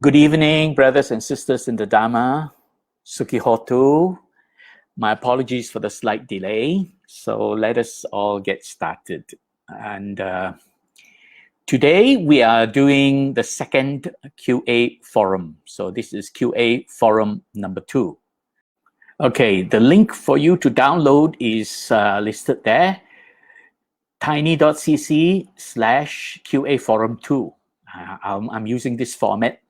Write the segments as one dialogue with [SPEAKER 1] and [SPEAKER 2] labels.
[SPEAKER 1] Good evening, brothers and sisters in the Dharma. Sukihotu. My apologies for the slight delay. So let us all get started. And today we are doing the second QA forum. So this is QA forum number 2. Okay, the link for you to download is listed there. tiny.cc/QAFORUM2. I'm using this format.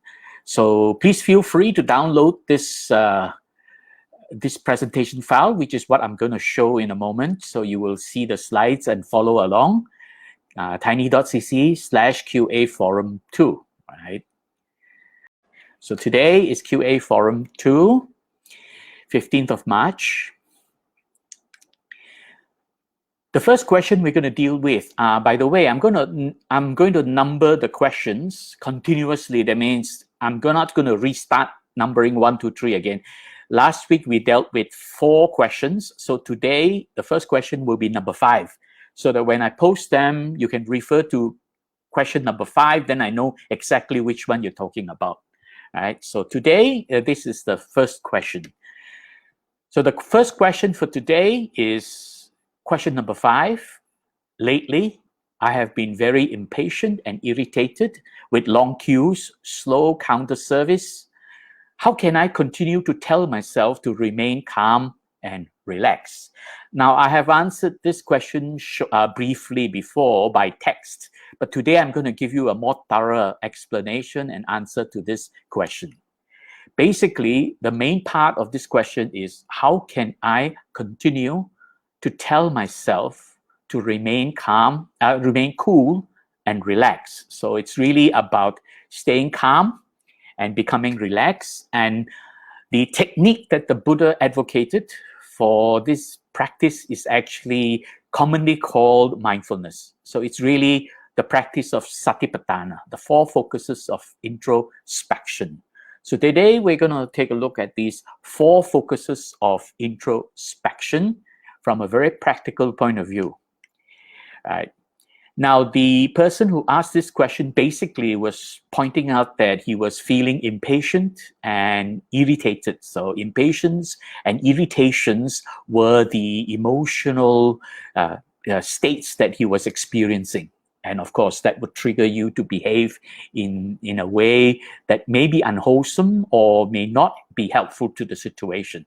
[SPEAKER 1] So please feel free to download this this presentation file, which is what I'm going to show in a moment. So you will see the slides and follow along. Tiny.cc/QAFORUM2. Right. So today is QA Forum 2, 15th of March. The first question we're going to deal with, by the way, I'm going to number the questions continuously. That means I'm not going to restart numbering 1, 2, 3 again. Last week we dealt with 4 questions. So today the first question will be number 5. So that when I post them, you can refer to question number 5. Then I know exactly which one you're talking about. All right. So today this is the first question. So the first question for today is question number 5. Lately, I have been very impatient and irritated with long queues, slow counter service. How can I continue to tell myself to remain calm and relax? Now, I have answered this question briefly before by text, but today I'm going to give you a more thorough explanation and answer to this question. Basically, the main part of this question is, how can I continue to tell myself to remain calm, remain cool and relax? So it's really about staying calm and becoming relaxed. And the technique that the Buddha advocated for this practice is actually commonly called mindfulness. So it's really the practice of satipatthana, the 4 focuses of introspection. So today we're going to take a look at these 4 focuses of introspection from a very practical point of view. Right. Now, the person who asked this question basically was pointing out that he was feeling impatient and irritated. So impatience and irritations were the emotional states that he was experiencing. And of course, that would trigger you to behave in a way that may be unwholesome or may not be helpful to the situation.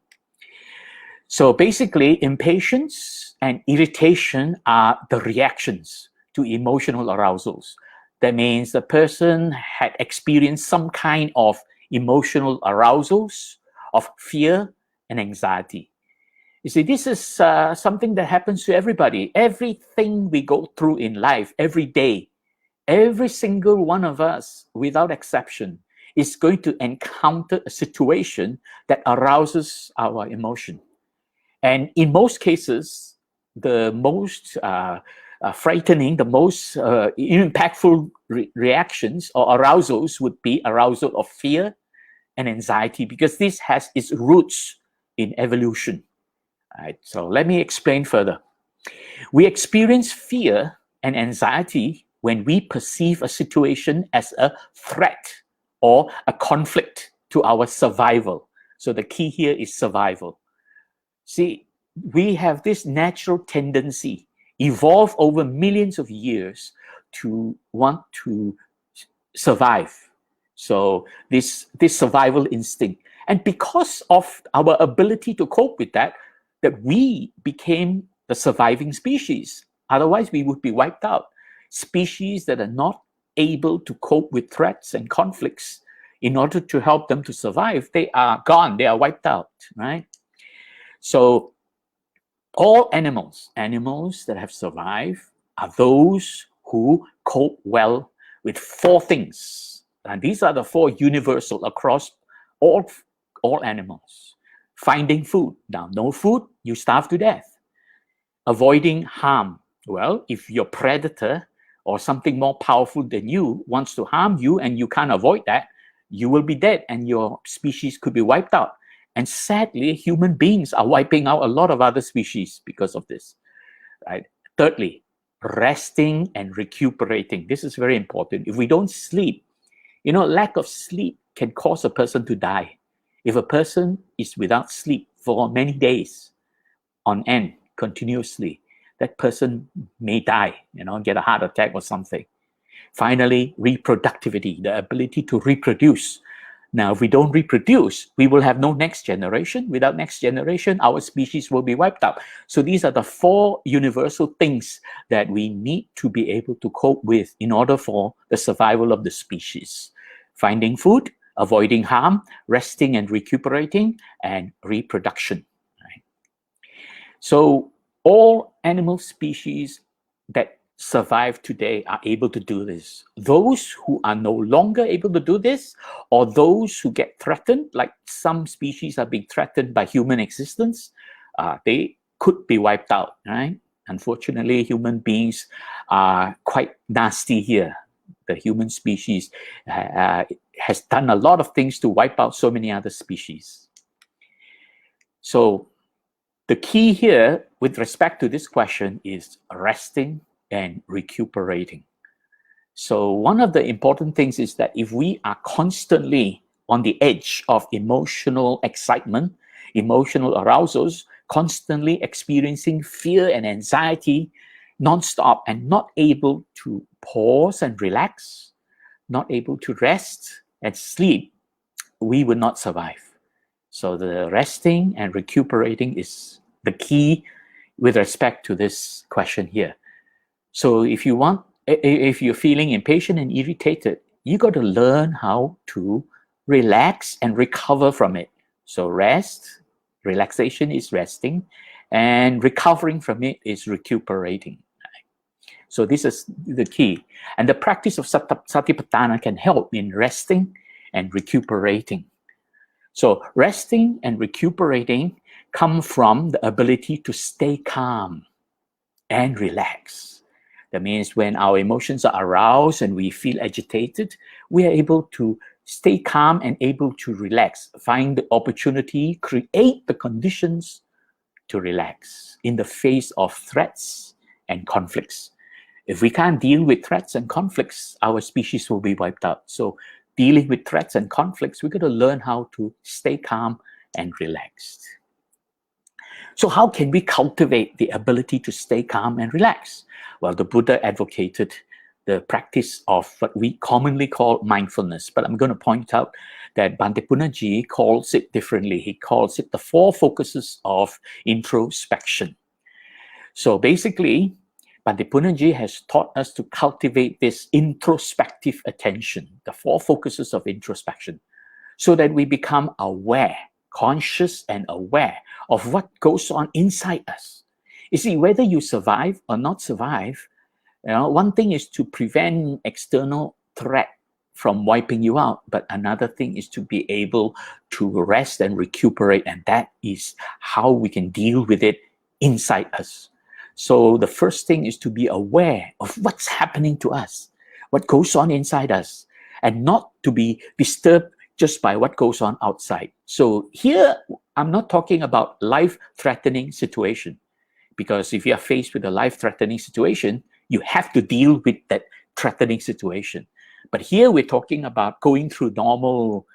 [SPEAKER 1] So basically, impatience and irritation are the reactions to emotional arousals. That means the person had experienced some kind of emotional arousals of fear and anxiety. You see, this is something that happens to everybody. Everything we go through in life, every day, every single one of us, without exception, is going to encounter a situation that arouses our emotion. And in most cases, the most frightening, the most impactful reactions or arousals would be arousal of fear and anxiety, because this has its roots in evolution. Right? So let me explain further. We experience fear and anxiety when we perceive a situation as a threat or a conflict to our survival. So the key here is survival. See, we have this natural tendency, evolved over millions of years, to want to survive. So this survival instinct. And because of our ability to cope with that we became the surviving species. Otherwise, we would be wiped out. Species that are not able to cope with threats and conflicts in order to help them to survive, they are gone, they are wiped out, right? So all animals that have survived are those who cope well with 4 things. And these are the 4 universal across all animals. Finding food. Now, no food, you starve to death. Avoiding harm. Well, if your predator or something more powerful than you wants to harm you and you can't avoid that, you will be dead and your species could be wiped out. And sadly, human beings are wiping out a lot of other species because of this. Right? Thirdly, resting and recuperating. This is very important. If we don't sleep, lack of sleep can cause a person to die. If a person is without sleep for many days on end, continuously, that person may die, get a heart attack or something. Finally, reproductivity, the ability to reproduce. Now, if we don't reproduce, we will have no next generation. Without next generation, our species will be wiped out. So these are the 4 universal things that we need to be able to cope with in order for the survival of the species. Finding food, avoiding harm, resting and recuperating, and reproduction. Right? So all animal species that survive today are able to do this. Those who are no longer able to do this, or those who get threatened, like some species are being threatened by human existence, they could be wiped out, right? Unfortunately, human beings are quite nasty here. The human species has done a lot of things to wipe out so many other species. So the key here with respect to this question is resting and recuperating. So one of the important things is that if we are constantly on the edge of emotional excitement, emotional arousals, constantly experiencing fear and anxiety nonstop, and not able to pause and relax, not able to rest and sleep, we will not survive. So the resting and recuperating is the key with respect to this question here. So if you're feeling impatient and irritated, you got to learn how to relax and recover from it. So relaxation is resting, and recovering from it is recuperating. So this is the key. And the practice of Satipatthana can help in resting and recuperating. So resting and recuperating come from the ability to stay calm and relax. That means when our emotions are aroused and we feel agitated, we are able to stay calm and able to relax, find the opportunity, create the conditions to relax in the face of threats and conflicts. If we can't deal with threats and conflicts, our species will be wiped out. So dealing with threats and conflicts, we've got to learn how to stay calm and relaxed. So how can we cultivate the ability to stay calm and relax? Well, the Buddha advocated the practice of what we commonly call mindfulness, but I'm going to point out that Bhante Punnaji calls it differently. He calls it the 4 focuses of introspection. So basically, Bhante Punnaji has taught us to cultivate this introspective attention, the 4 focuses of introspection, so that we become aware, conscious and aware of what goes on inside us. You see, whether you survive or not survive, one thing is to prevent external threat from wiping you out, but another thing is to be able to rest and recuperate, and that is how we can deal with it inside us. So the first thing is to be aware of what's happening to us, what goes on inside us, and not to be disturbed just by what goes on outside. So here, I'm not talking about life-threatening situation, because if you are faced with a life-threatening situation, you have to deal with that threatening situation. But here we're talking about going through normal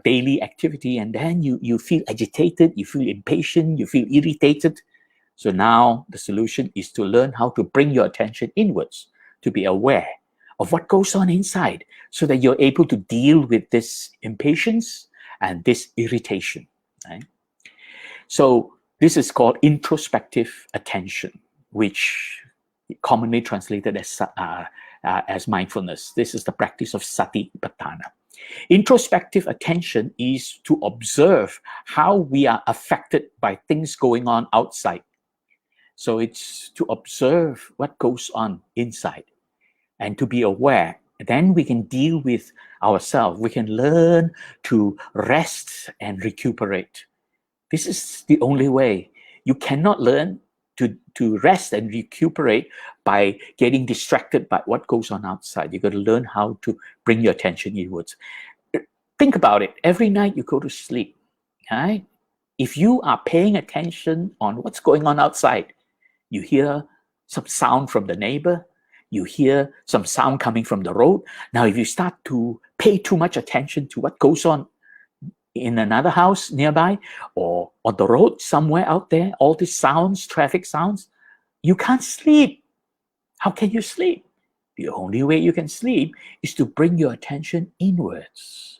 [SPEAKER 1] daily activity, and then you feel agitated, you feel impatient, you feel irritated. So now the solution is to learn how to bring your attention inwards, to be aware of what goes on inside, so that you're able to deal with this impatience and this irritation. Right? So this is called introspective attention, which commonly translated as mindfulness. This is the practice of Satipatthana. Introspective attention is to observe how we are affected by things going on outside. So it's to observe what goes on inside and to be aware. Then we can deal with ourselves. We can learn to rest and recuperate. This is the only way. You cannot learn to rest and recuperate by getting distracted by what goes on outside. You've got to learn how to bring your attention inwards. Think about it. Every night you go to sleep, right? If you are paying attention on what's going on outside, you hear some sound from the neighbor, You hear some sound coming from the road. Now, if you start to pay too much attention to what goes on in another house nearby or on the road somewhere out there, all these sounds, traffic sounds, you can't sleep. How can you sleep? The only way you can sleep is to bring your attention inwards.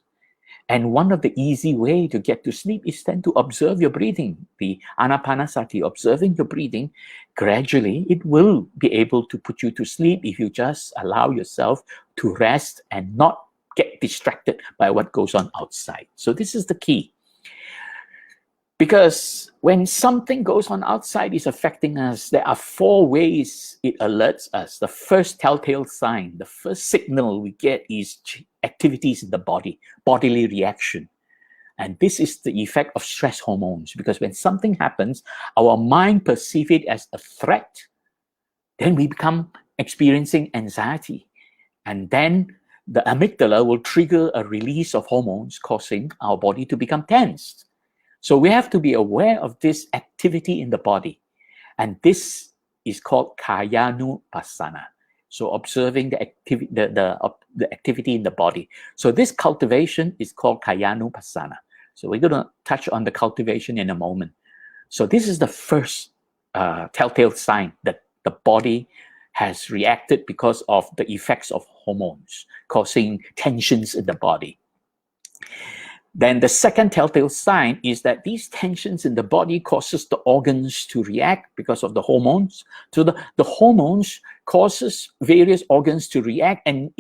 [SPEAKER 1] And one of the easy way to get to sleep is then to observe your breathing. The anapanasati, observing your breathing, gradually it will be able to put you to sleep if you just allow yourself to rest and not get distracted by what goes on outside. So this is the key. Because when something goes on outside is affecting us, there are 4 ways it alerts us. The first telltale sign, the first signal we get is activities in the body, bodily reaction. And this is the effect of stress hormones, because when something happens, our mind perceives it as a threat. Then we become experiencing anxiety. And then the amygdala will trigger a release of hormones, causing our body to become tensed. So we have to be aware of this activity in the body. And this is called kayanupassana. So observing the activity in the body. So this cultivation is called kayanupassana. So we're going to touch on the cultivation in a moment. So this is the first telltale sign that the body has reacted because of the effects of hormones, causing tensions in the body. Then the second telltale sign is that these tensions in the body causes the organs to react because of the hormones. So the hormones causes various organs to react, and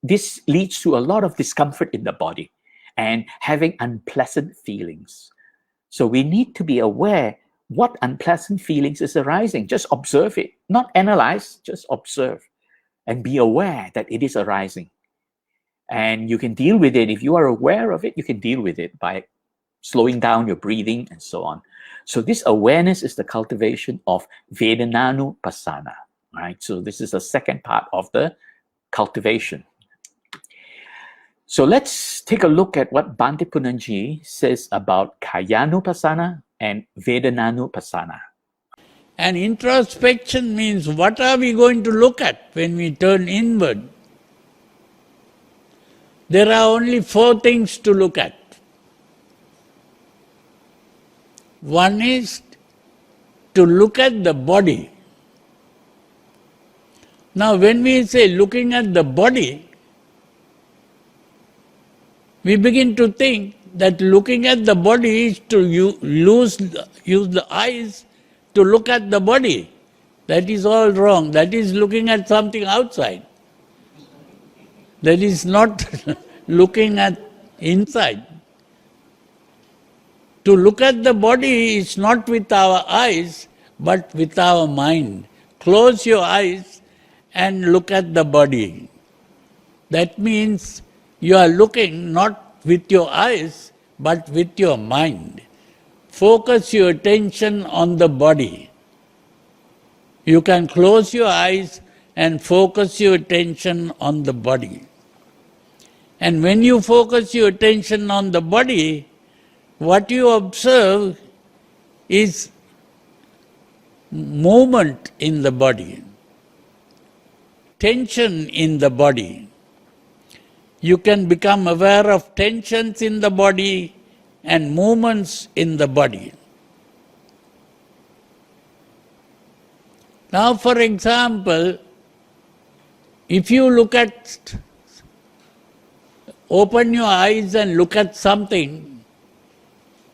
[SPEAKER 1] this leads to a lot of discomfort in the body and having unpleasant feelings. So we need to be aware what unpleasant feelings is arising. Just observe it, not analyze, just observe and be aware that it is arising. And you can deal with it. If you are aware of it, you can deal with it by slowing down your breathing and so on. So this awareness is the cultivation of Vedananu-Passana, right? So this is the second part of the cultivation. So let's take a look at what Bhante Punanji says about Kayanu-Passana and Vedananu-Passana.
[SPEAKER 2] And introspection means what are we going to look at when we turn inward? There are only 4 things to look at. One is to look at the body. Now, when we say looking at the body, we begin to think that looking at the body is to use the eyes to look at the body. That is all wrong. That is looking at something outside. That is not looking at inside. To look at the body is not with our eyes, but with our mind. Close your eyes and look at the body. That means you are looking not with your eyes, but with your mind. Focus your attention on the body. You can close your eyes and focus your attention on the body. And when you focus your attention on the body, what you observe is movement in the body, tension in the body. You can become aware of tensions in the body and movements in the body. Now, for example, if you open your eyes and look at something,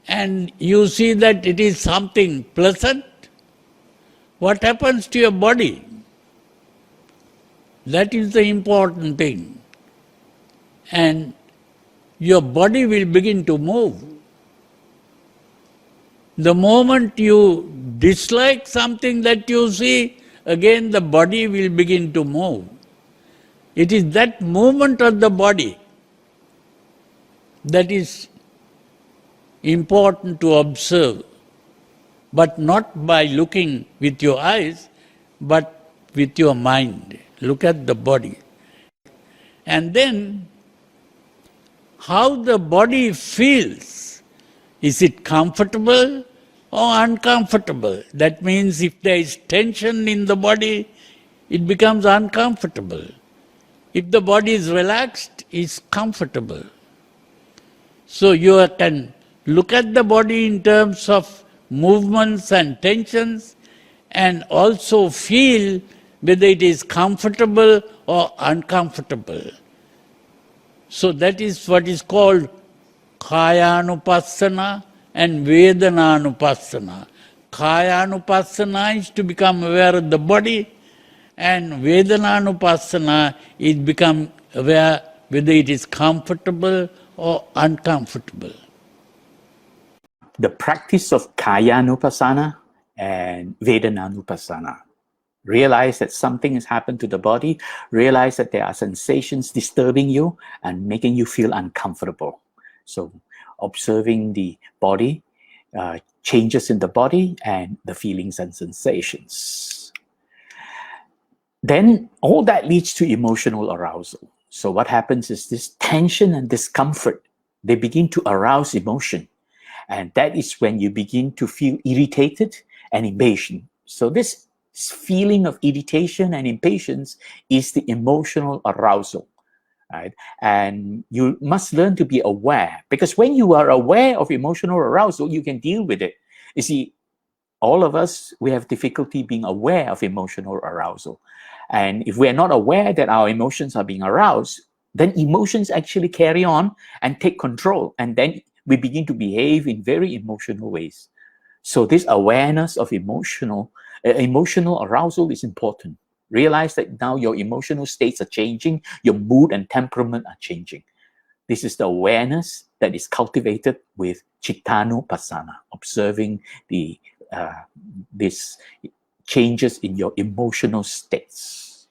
[SPEAKER 2] and you see that it is something pleasant, what happens to your body? That is the important thing. And your body will begin to move. The moment you dislike something that you see, again the body will begin to move. It is that movement of the body that is important to observe, but not by looking with your eyes, but with your mind. Look at the body. And then, how the body feels. Is it comfortable or uncomfortable? That means if there is tension in the body, it becomes uncomfortable. If the body is relaxed, it's comfortable. So you can look at the body in terms of movements and tensions and also feel whether it is comfortable or uncomfortable. So that is what is called Kayanupassana and Vedananupassana. Kayanupassana is to become aware of the body, and Vedananupassana is become aware whether it is comfortable or uncomfortable.
[SPEAKER 1] The practice of Kayanupassana and Vedananupassana. Realize that something has happened to the body, realize that there are sensations disturbing you and making you feel uncomfortable. So observing the body, changes in the body and the feelings and sensations. Then all that leads to emotional arousal. So what happens is this tension and discomfort, they begin to arouse emotion. And that is when you begin to feel irritated and impatient. So this feeling of irritation and impatience is the emotional arousal, right? And you must learn to be aware, because when you are aware of emotional arousal, you can deal with it. You see, all of us, we have difficulty being aware of emotional arousal. And if we're not aware that our emotions are being aroused, then emotions actually carry on and take control. And then we begin to behave in very emotional ways. So this awareness of emotional arousal is important. Realize that now your emotional states are changing, your mood and temperament are changing. This is the awareness that is cultivated with Chittanupassana, observing the these changes in your emotional states.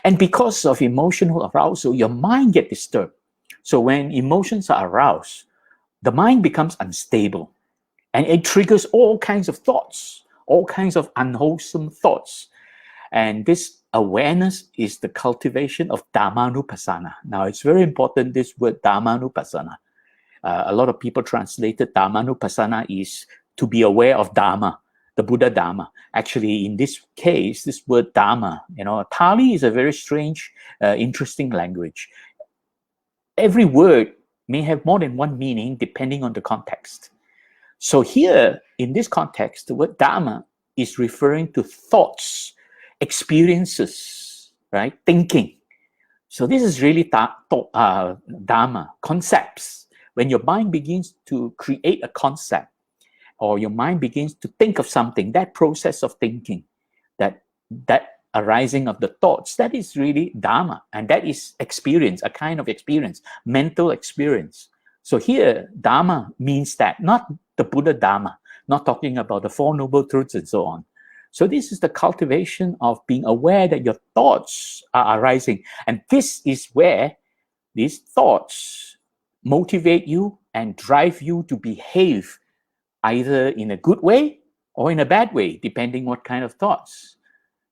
[SPEAKER 1] And because of emotional arousal, your mind gets disturbed. So when emotions are aroused, the mind becomes unstable and it triggers all kinds of thoughts, all kinds of unwholesome thoughts. And this awareness is the cultivation of Dhammanupassana. Now, it's very important, this word Dhammanupassana. A lot of people translated Dhammanupassana is to be aware of Dhamma, the Buddha Dhamma. Actually, in this case, this word Dhamma, Pali is a very strange, interesting language. Every word may have more than one meaning depending on the context. So here, in this context, the word Dhamma is referring to thoughts, experiences, right? Thinking. So this is really Dhamma, concepts. When your mind begins to create a concept, or your mind begins to think of something, that process of thinking, that arising of the thoughts, that is really Dhamma. And that is experience, a kind of experience, mental experience. So here, Dhamma means that, not the Buddha Dhamma, not talking about the Four Noble Truths and so on. So this is the cultivation of being aware that your thoughts are arising. And this is where these thoughts motivate you and drive you to behave either in a good way or in a bad way, depending what kind of thoughts.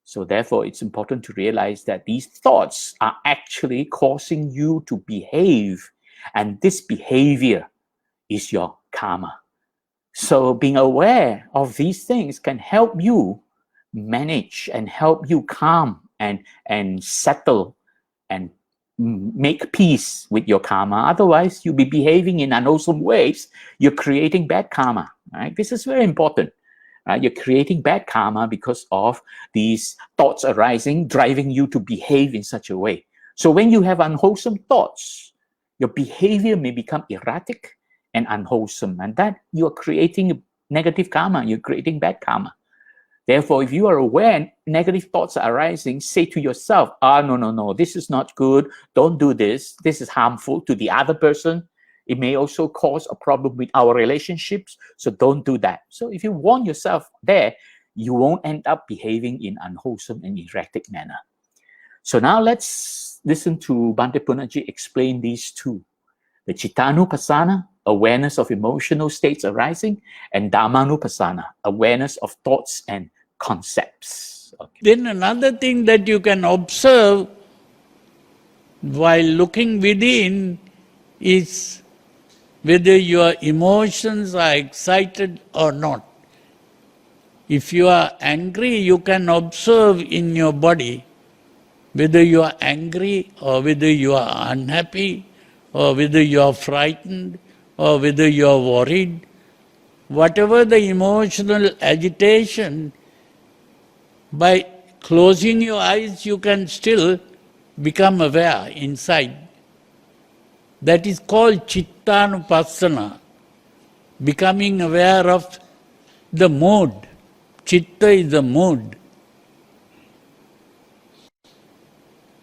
[SPEAKER 1] So therefore, it's important to realize that these thoughts are actually causing you to behave, and this behavior is your karma. So being aware of these things can help you manage and help you calm and settle and make peace with your karma. Otherwise, you'll be behaving in unwholesome ways. You're creating bad karma, right? This is very important. You're creating bad karma because of these thoughts arising, driving you to behave in such a way. So when you have unwholesome thoughts, your behavior may become erratic and unwholesome, and that you are creating negative karma. You're creating bad karma. Therefore, if you are aware negative thoughts are arising, say to yourself, no, this is not good. Don't do this. This is harmful to the other person. It may also cause a problem with our relationships. So don't do that. So if you warn yourself there, you won't end up behaving in unwholesome and erratic manner. So now let's listen to Bhante Punnaji explain these two. The Chittanupassana, awareness of emotional states arising, and Dhammanupassana, awareness of thoughts and concepts. Okay.
[SPEAKER 2] Then another thing that you can observe while looking within is whether your emotions are excited or not. If you are angry, you can observe in your body whether you are angry or whether you are unhappy or whether you are frightened or whether you are worried, whatever the emotional agitation, by closing your eyes you can still become aware inside. That is called chittanupassana, becoming aware of the mood. Chitta is the mood.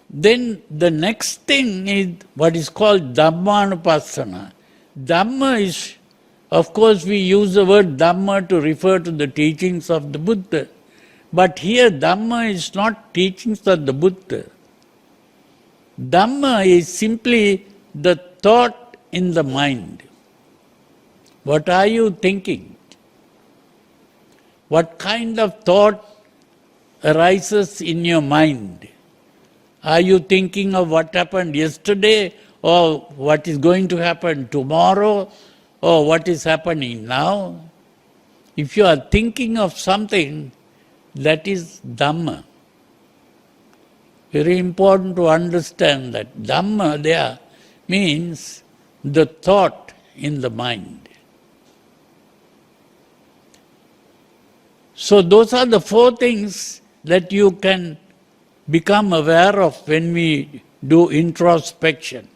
[SPEAKER 2] Then the next thing is what is called Dhammanupassana. Dhamma is, of course, we use the word Dhamma to refer to the teachings of the Buddha. But here Dhamma is not teachings of the Buddha. Dhamma is simply the thought in the mind. What are you thinking? What kind of thought arises in your mind? Are you thinking of what happened yesterday, or what is going to happen tomorrow, or what is happening now? If you are thinking of something, that is Dhamma. Very important to understand that Dhamma there means the thought in the mind. So those are the four things that you can become aware of when we do introspection.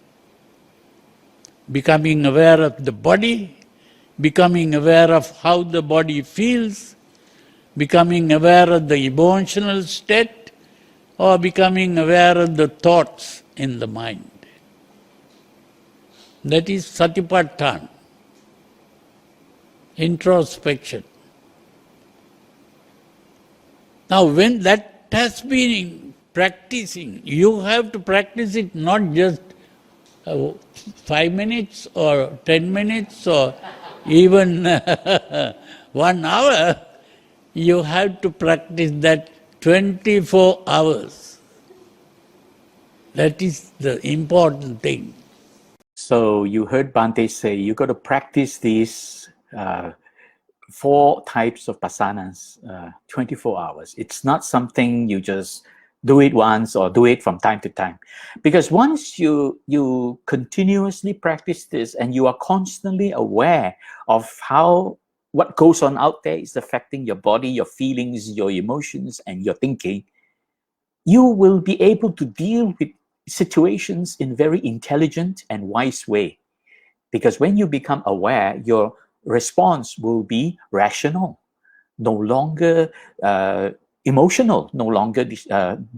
[SPEAKER 2] Becoming aware of the body, becoming aware of how the body feels, becoming aware of the emotional state, or becoming aware of the thoughts in the mind. That is satipatthana, introspection. Now when that has been practicing, you have to practice it not just 5 minutes or 10 minutes or even 1 hour. You have to practice that 24 hours. That is the important thing.
[SPEAKER 1] So you heard Bhante say you got to practice these 4 types of pasanas 24 hours. It's not something you just do it once or do it from time to time. Because once you continuously practice this and you are constantly aware of how what goes on out there is affecting your body, your feelings, your emotions, and your thinking, you will be able to deal with situations in very intelligent and wise way. Because when you become aware, your response will be rational, no longer emotional, no longer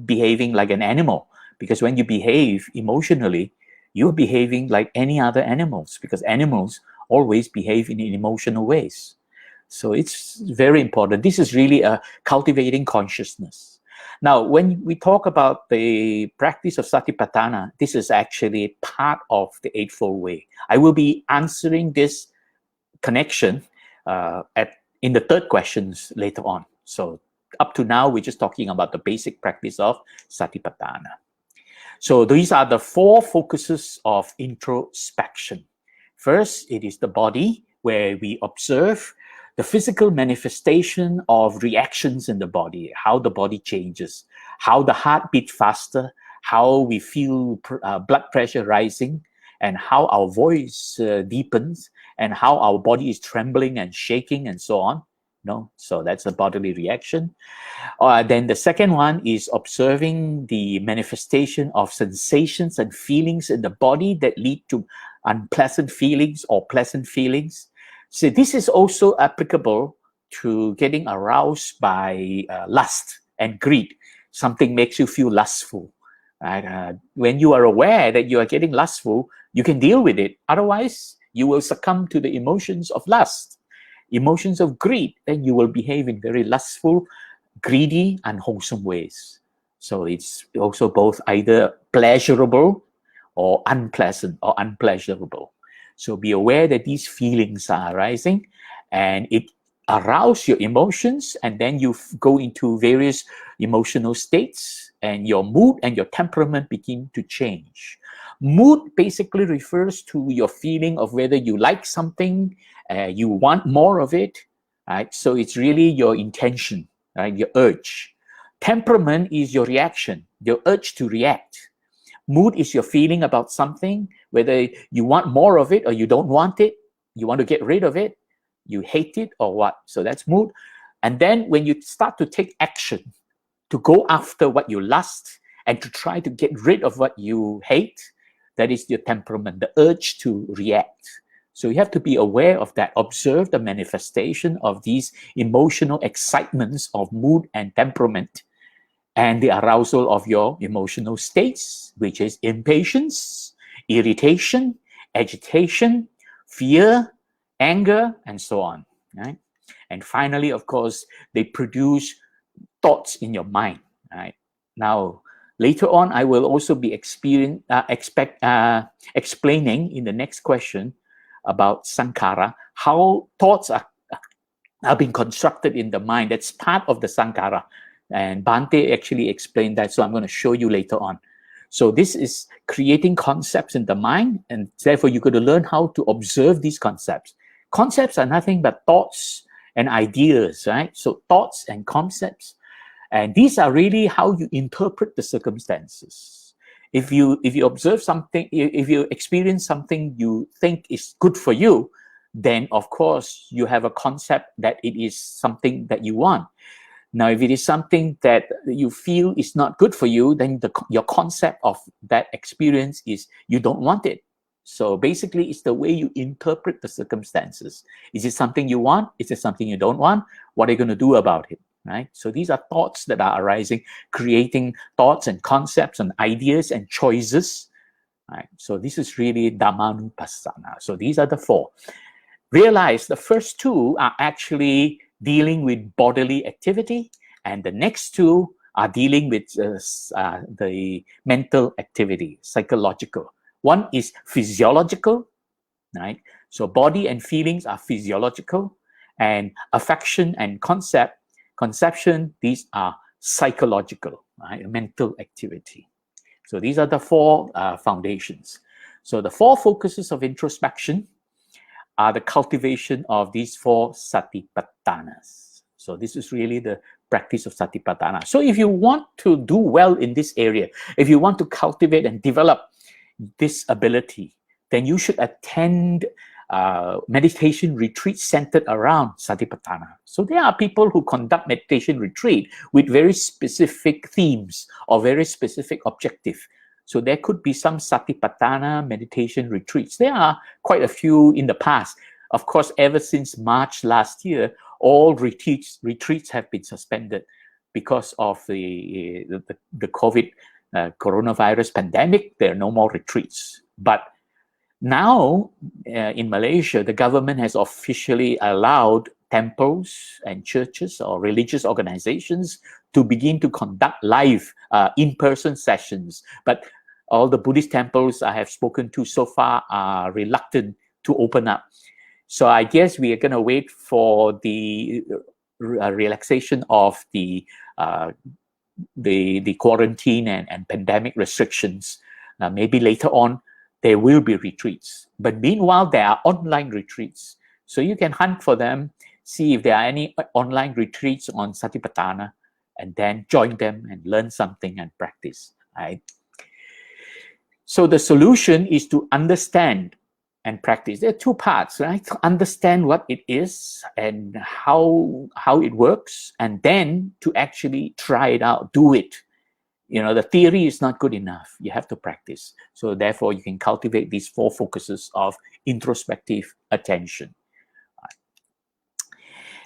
[SPEAKER 1] behaving like an animal. Because when you behave emotionally, you're behaving like any other animals, because animals always behave in emotional ways. So it's very important. This is really a cultivating consciousness. Now, when we talk about the practice of satipatthana, this is actually part of the Eightfold Way. I will be answering this connection in the third questions later on. So up to now, we're just talking about the basic practice of satipatthana. So these are the 4 focuses of introspection. First, it is the body, where we observe the physical manifestation of reactions in the body, how the body changes, how the heart beats faster, how we feel blood pressure rising, and how our voice deepens, and how our body is trembling and shaking and so on. No, so that's a bodily reaction. Then the second one is observing the manifestation of sensations and feelings in the body that lead to unpleasant feelings or pleasant feelings. So this is also applicable to getting aroused by lust and greed. Something makes you feel lustful. Right? When you are aware that you are getting lustful, you can deal with it. Otherwise, you will succumb to the emotions of lust, emotions of greed, then you will behave in very lustful, greedy, unwholesome ways. So it's also both either pleasurable or unpleasant or unpleasurable. So be aware that these feelings are arising and it arouses your emotions, and then you go into various emotional states and your mood and your temperament begin to change. Mood basically refers to your feeling of whether you like something, you want more of it, right? So it's really your intention, right? Your urge. Temperament is your reaction. your urge to react. Mood is your feeling about something, whether you want more of it or you don't want it, you want to get rid of it, you hate it or what. So that's mood. And then when you start to take action to go after what you lust and to try to get rid of what you hate, that is your temperament, the urge to react. So you have to be aware of that. Observe the manifestation of these emotional excitements of mood and temperament and the arousal of your emotional states, which is impatience, irritation, agitation, fear, anger, and so on. Right? And finally, of course, they produce thoughts in your mind. Right? Now, later on, I will also be explaining in the next question about sankhara, how thoughts are being constructed in the mind. That's part of the sankhara. And Bhante actually explained that, so I'm going to show you later on. So this is creating concepts in the mind, and therefore you're going to learn how to observe these concepts. Concepts are nothing but thoughts and ideas, right? So thoughts and concepts, and these are really how you interpret the circumstances. If you observe something, if you experience something you think is good for you, then of course you have a concept that it is something that you want. Now, if it is something that you feel is not good for you, then your concept of that experience is you don't want it. So basically, it's the way you interpret the circumstances. Is it something you want? Is it something you don't want? What are you going to do about it? Right? So these are thoughts that are arising, creating thoughts and concepts and ideas and choices. Right? So this is really Dhammanupassana. So these are the four. Realize the first two are actually dealing with bodily activity, and the next two are dealing with the mental activity, psychological. One is physiological, right? So body and feelings are physiological, and affection and conception, these are psychological, right? Mental activity. So these are the four foundations. So the four focuses of introspection are the cultivation of these four satipatthanas. So this is really the practice of satipatthana. So if you want to do well in this area, if you want to cultivate and develop this ability, then you should attend meditation retreats centered around satipatthana. So there are people who conduct meditation retreat with very specific themes or very specific objective. So there could be some satipatthana meditation retreats. There are quite a few in the past. Of course, ever since March last year, all retreats have been suspended because of the COVID coronavirus pandemic. There are no more retreats. But now in Malaysia, the government has officially allowed temples and churches or religious organizations to begin to conduct live in-person sessions. But all the Buddhist temples I have spoken to so far are reluctant to open up. So I guess we are going to wait for the relaxation of the quarantine and pandemic restrictions. Maybe later on, there will be retreats. But meanwhile, there are online retreats. So you can hunt for them, see if there are any online retreats on Satipatthana, and then join them and learn something and practice. Right? So the solution is to understand and practice. There are two parts, right? To understand what it is and how it works, and then to actually try it out, do it. You know, the theory is not good enough. You have to practice. So therefore, you can cultivate these four focuses of introspective attention.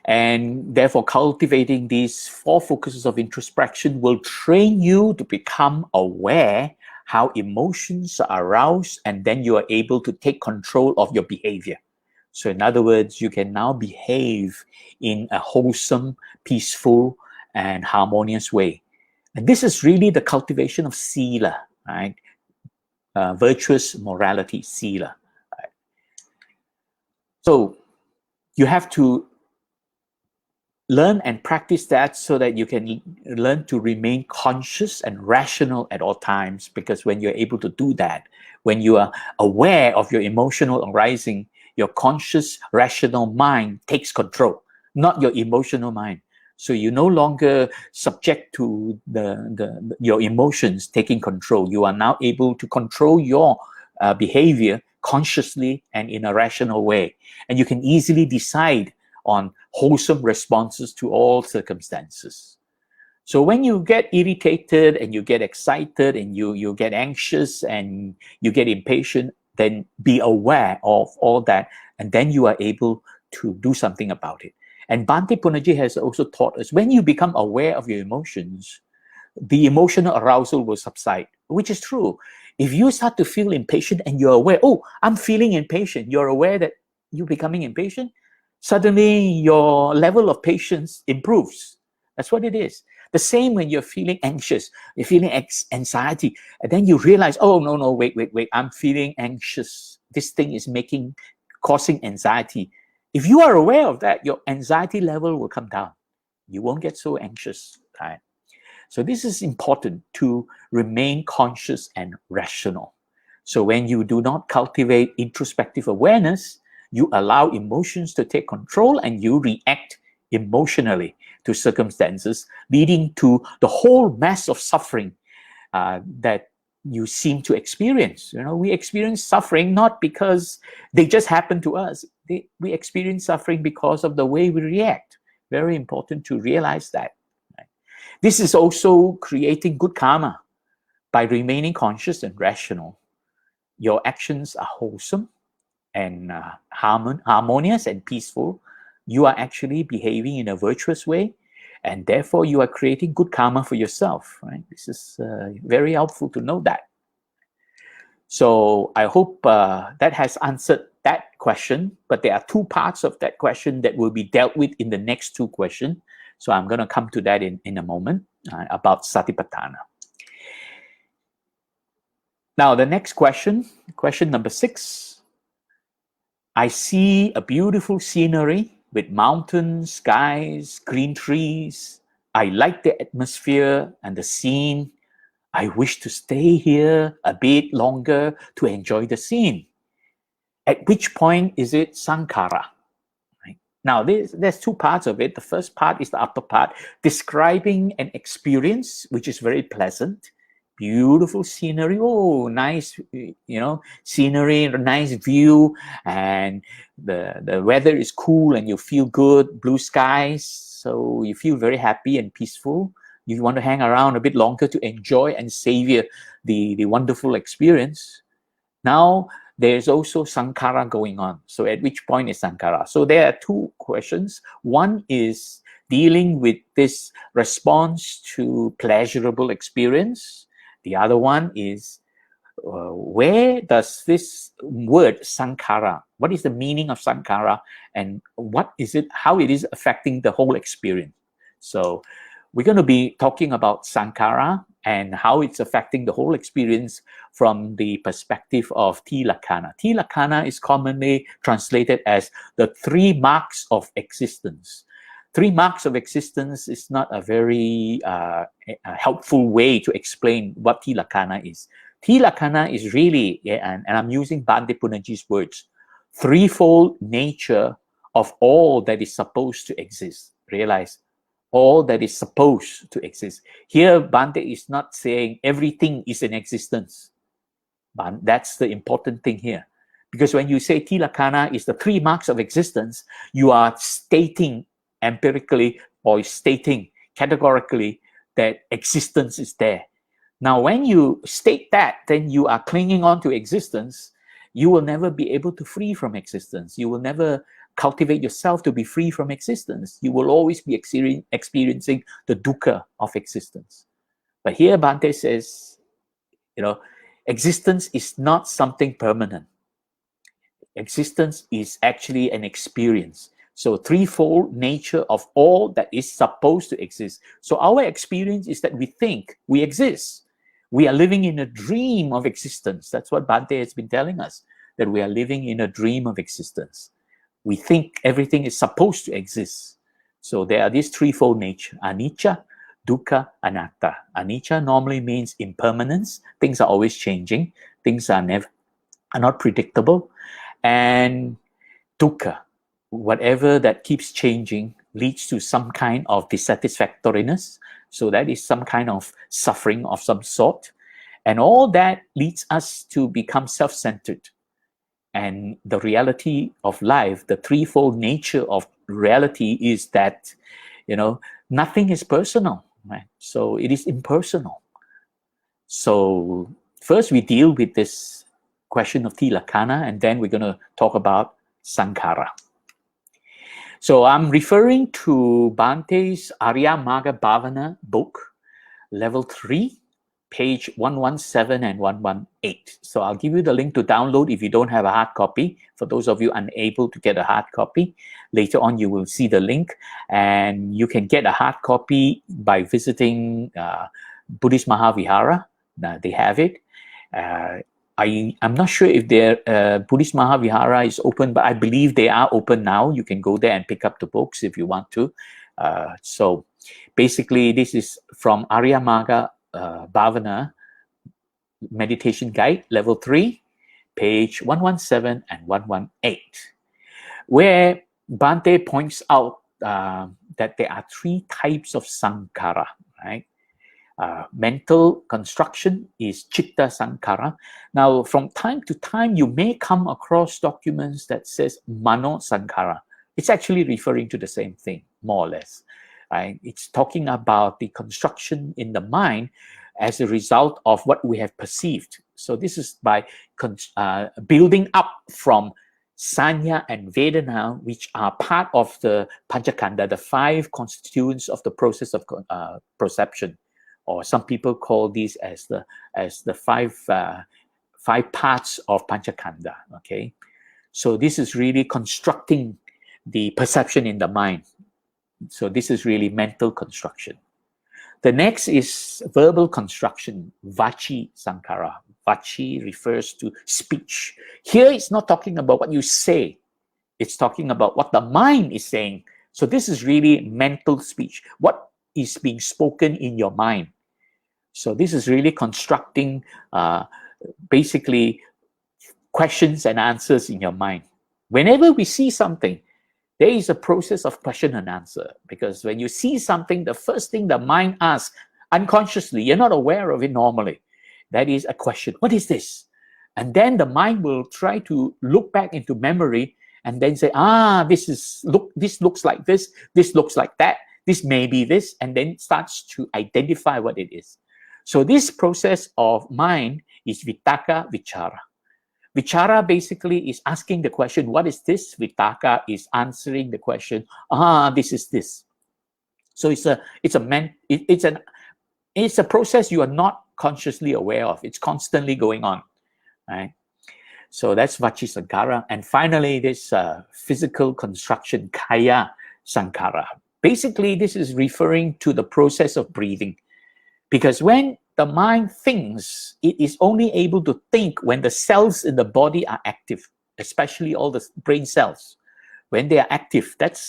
[SPEAKER 1] And therefore, cultivating these four focuses of introspection will train you to become aware how emotions are aroused, and then you are able to take control of your behavior. So in other words, you can now behave in a wholesome, peaceful, and harmonious way. And this is really the cultivation of sila, right? Virtuous morality, sila. Right? So you have to learn and practice that so that you can learn to remain conscious and rational at all times, because when you're able to do that, when you are aware of your emotional arising, your conscious, rational mind takes control, not your emotional mind. So you're no longer subject to your emotions taking control. You are now able to control your behavior consciously and in a rational way. And you can easily decide on wholesome responses to all circumstances. So when you get irritated and you get excited and you get anxious and you get impatient, then be aware of all that, and then you are able to do something about it. And Bhante Punaji has also taught us, when you become aware of your emotions, the emotional arousal will subside, which is true. If you start to feel impatient and you're aware, oh, I'm feeling impatient, you're aware that you're becoming impatient, suddenly your level of patience improves. That's what it is. The same when you're feeling anxious, you're feeling anxiety, and then you realize, oh, no, wait, I'm feeling anxious. This thing is causing anxiety. If you are aware of that, your anxiety level will come down. You won't get so anxious, right? So this is important, to remain conscious and rational. So when you do not cultivate introspective awareness, you allow emotions to take control and you react emotionally to circumstances, leading to the whole mass of suffering that you seem to experience. We experience suffering not because they just happen to us. We experience suffering because of the way we react. Very important to realize that. Right? This is also creating good karma. By remaining conscious and rational, your actions are wholesome and harmonious and peaceful. You are actually behaving in a virtuous way, and therefore you are creating good karma for yourself. Right? This is very helpful to know that. So I hope that has answered that question, but there are two parts of that question that will be dealt with in the next two questions. So I'm going to come to that in a moment about Satipatthana. Now, the next question number 6. I see a beautiful scenery with mountains, skies, green trees. I like the atmosphere and the scene. I wish to stay here a bit longer to enjoy the scene. At which point is it sankhara? Right? Now, there's two parts of it. The first part is the upper part, describing an experience which is very pleasant. Beautiful scenery, oh, nice, scenery, nice view, and the weather is cool and you feel good, blue skies, so you feel very happy and peaceful. You want to hang around a bit longer to enjoy and savor the wonderful experience. Now, there's also sankhara going on. So at which point is sankhara? So there are two questions. One is dealing with this response to pleasurable experience. The other one is, where does this word sankhara, what is the meaning of sankhara, and what is it, how it is affecting the whole experience? So we're going to be talking about sankhara and how it's affecting the whole experience from the perspective of tilakkhana. Tilakkhana is commonly translated as the 3 marks of existence. 3 marks of existence is not a very helpful way to explain what tilakkhana is. Tilakkhana is really, and I'm using Bhante Punaji's words, threefold nature of all that is supposed to exist. Realize, all that is supposed to exist. Here, Bhante is not saying everything is in existence. But that's the important thing here. Because when you say tilakkhana is the 3 marks of existence, you are stating empirically or stating categorically that existence is there. Now, when you state that, then you are clinging on to existence. You will never be able to free from existence. You will never cultivate yourself to be free from existence. You will always be experiencing the dukkha of existence. But here Bhante says, existence is not something permanent. Existence is actually an experience. So threefold nature of all that is supposed to exist. So our experience is that we think we exist. We are living in a dream of existence. That's what Bhante has been telling us, that we are living in a dream of existence. We think everything is supposed to exist. So there are these threefold nature: anicca, dukkha, anatta. Anicca normally means impermanence. Things are always changing. Things are not predictable. And dukkha, whatever that keeps changing, leads to some kind of dissatisfactoriness. So that is some kind of suffering of some sort. And all that leads us to become self-centered. And the reality of life, the threefold nature of reality is that, nothing is personal, right? So it is impersonal. So first we deal with this question of tilakkhana, and then we're going to talk about sankhara. So I'm referring to Bhante's Ariyamagga Bhavana book, level 3, page 117 and 118. So I'll give you the link to download if you don't have a hard copy. For those of you unable to get a hard copy, later on you will see the link, and you can get a hard copy by visiting Buddhist Mahavihara. They have it. I'm not sure if their Buddhist Mahavihara is open, but I believe they are open now. You can go there and pick up the books if you want to. So basically, this is from Ariyamagga Bhavana Meditation Guide, level 3, page 117 and 118, where Bhante points out that there are 3 types of sankhara, right? Mental construction is chitta sankhara. Now, from time to time, you may come across documents that says mano sankhara. It's actually referring to the same thing, more or less. Right? It's talking about the construction in the mind as a result of what we have perceived. So this is by building up from sanya and vedana, which are part of the panchakanda, the 5 constituents of the process of perception. Or some people call these as the 5 parts of panchakanda. Okay, so this is really constructing the perception in the mind. So this is really mental construction. The next is verbal construction, vachi sankhara. Vachi refers to speech. Here it's not talking about what you say. It's talking about what the mind is saying. So this is really mental speech. What is being spoken in your mind. So this is really constructing basically questions and answers in your mind. Whenever we see something, there is a process of question and answer, because when you see something, the first thing the mind asks unconsciously, you're not aware of it normally, that is a question. What is this? And then the mind will try to look back into memory and then say, this looks like this looks like that, this may be this, and then it starts to identify what it is. So this process of mind is vitaka vichara. Vichara basically is asking the question, what is this? Vitaka is answering the question, this is this. So it's a process you are not consciously aware of. It's constantly going on, right? So that's vachi sankhara. And finally, this physical construction, kaya sankhara. Basically, this is referring to the process of breathing. Because when the mind thinks, it is only able to think when the cells in the body are active, especially all the brain cells. When they are active, that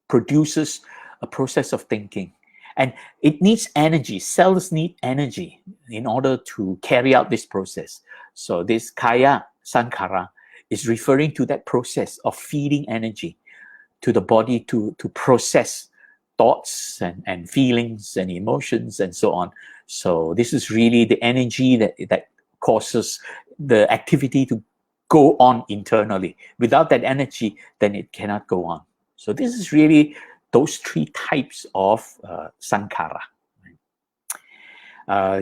[SPEAKER 1] produces a process of thinking. And it needs energy. Cells need energy in order to carry out this process. So this kaya sankhara is referring to that process of feeding energy to the body to process thoughts and feelings and emotions and so on. So this is really the energy that causes the activity to go on internally. Without that energy, then it cannot go on. So this is really those 3 types of sankhara.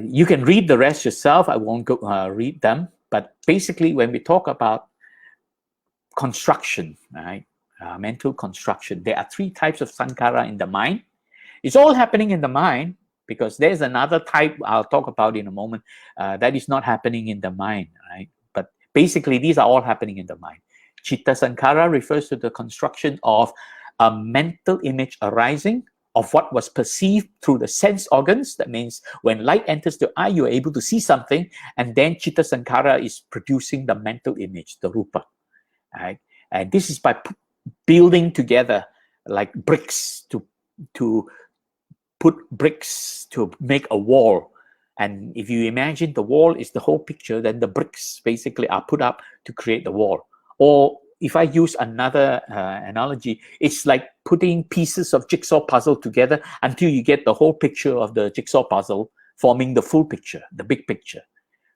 [SPEAKER 1] You can read the rest yourself. I won't go read them. But basically, when we talk about construction, right? Mental construction, there are 3 types of sankhara in the mind. It's all happening in the mind, because there's another type I'll talk about in a moment that is not happening in the mind, right? But basically, these are all happening in the mind. Chitta sankhara refers to the construction of a mental image arising of what was perceived through the sense organs. That means when light enters the eye, you're able to see something, and then chitta sankhara is producing the mental image, the rupa, right? And this is by building together like bricks to put bricks to make a wall. And if you imagine the wall is the whole picture, then the bricks basically are put up to create the wall. Or if I use another analogy, it's like putting pieces of jigsaw puzzle together until you get the whole picture of the jigsaw puzzle, forming the full picture, the big picture.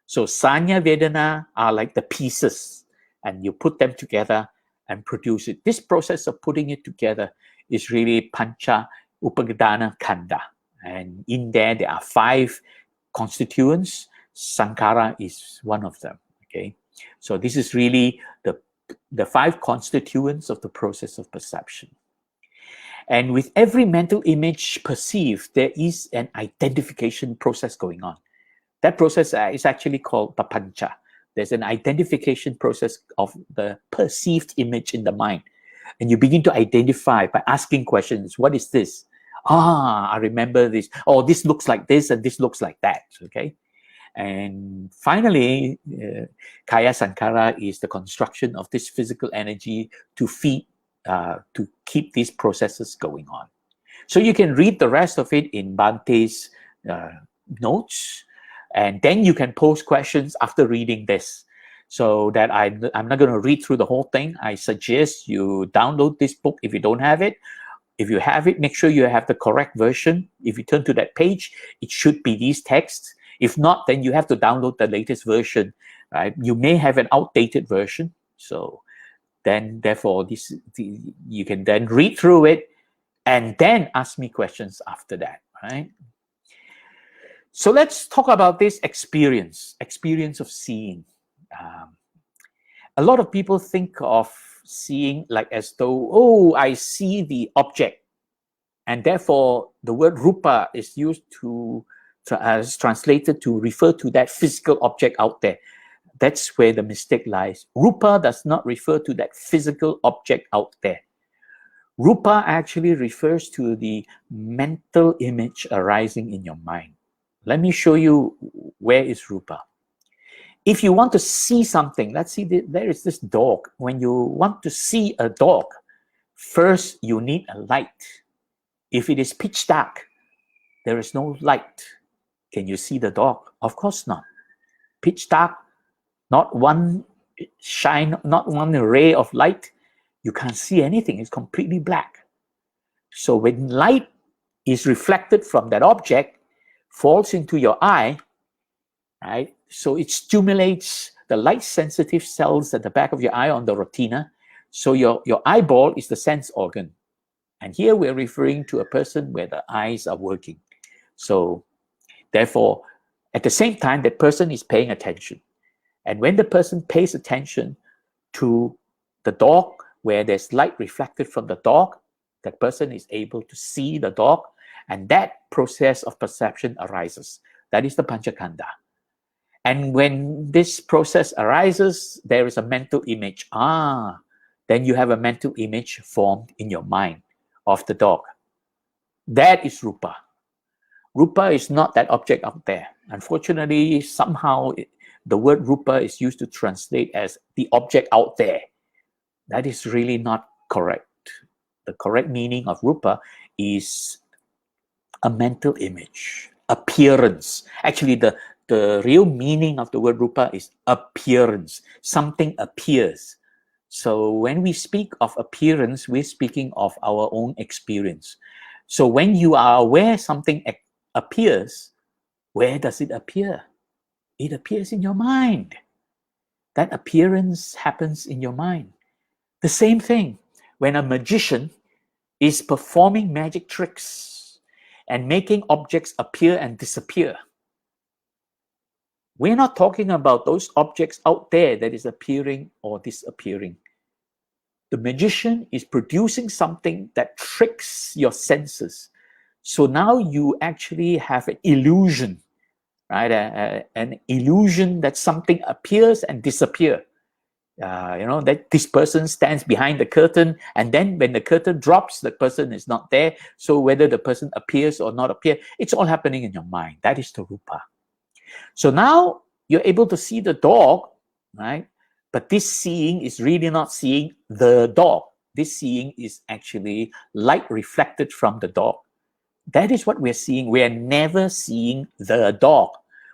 [SPEAKER 1] So sanya vedana are like the pieces, and you put them together and produce it. This process of putting it together is really pancha upagadana kanda. And in there are 5 constituents. Sankara is one of them. Okay, so this is really the 5 constituents of the process of perception. And with every mental image perceived, there is an identification process going on. That process is actually called papancha. There's an identification process of the perceived image in the mind. And you begin to identify by asking questions. What is this? I remember this. Oh, this looks like this and this looks like that. Okay. And finally, kaya sankhara is the construction of this physical energy to feed, to keep these processes going on. So you can read the rest of it in Bante's notes, and then you can pose questions after reading this. So that I'm not going to read through the whole thing. I suggest you download this book if you don't have it. If you have it, make sure you have the correct version. If you turn to that page, it should be these texts. If not, then you have to download the latest version. Right? You may have an outdated version. So then, therefore, you can then read through it and then ask me questions after that. Right? So let's talk about this experience of seeing. A lot of people think of seeing like as though, oh, I see the object, and therefore the word rupa is used as translated to refer to that physical object out there. That's where the mistake lies. Rupa does not refer to that physical object out there. Rupa actually refers to the mental image arising in your mind. Let me show you where is rupa. If you want to see something, let's see, there is this dog. When you want to see a dog, first you need a light. If it is pitch dark, there is no light. Can you see the dog? Of course not. Pitch dark, not one shine, not one ray of light, you can't see anything. It's completely black. So when light is reflected from that object, falls into your eye, right? So it stimulates the light-sensitive cells at the back of your eye on the retina. So your eyeball is the sense organ. And here we're referring to a person where the eyes are working. So therefore, at the same time, that person is paying attention. And when the person pays attention to the dog, where there's light reflected from the dog, that person is able to see the dog, and that process of perception arises. That is the panchakanda. And when this process arises, there is a mental image. Then you have a mental image formed in your mind of the dog. That is rupa. Rupa is not that object out there. Unfortunately, somehow the word rupa is used to translate as the object out there. That is really not correct. The correct meaning of rupa is a mental image, appearance. Actually, the real meaning of the word rupa is appearance. Something appears. So when we speak of appearance, we're speaking of our own experience. So when you are aware something appears, where does it appear? It appears in your mind. That appearance happens in your mind. The same thing when a magician is performing magic tricks and making objects appear and disappear. We're not talking about those objects out there that is appearing or disappearing. The magician is producing something that tricks your senses. So now you actually have an illusion, right? An illusion that something appears and disappears. That this person stands behind the curtain, and then when the curtain drops, the person is not there. So whether the person appears or not appear, it's all happening in your mind. That is the rupa. So now you're able to see the dog, right? But this seeing is really not seeing the dog. This seeing is actually light reflected from the dog. That is what we're seeing. We're never seeing the dog.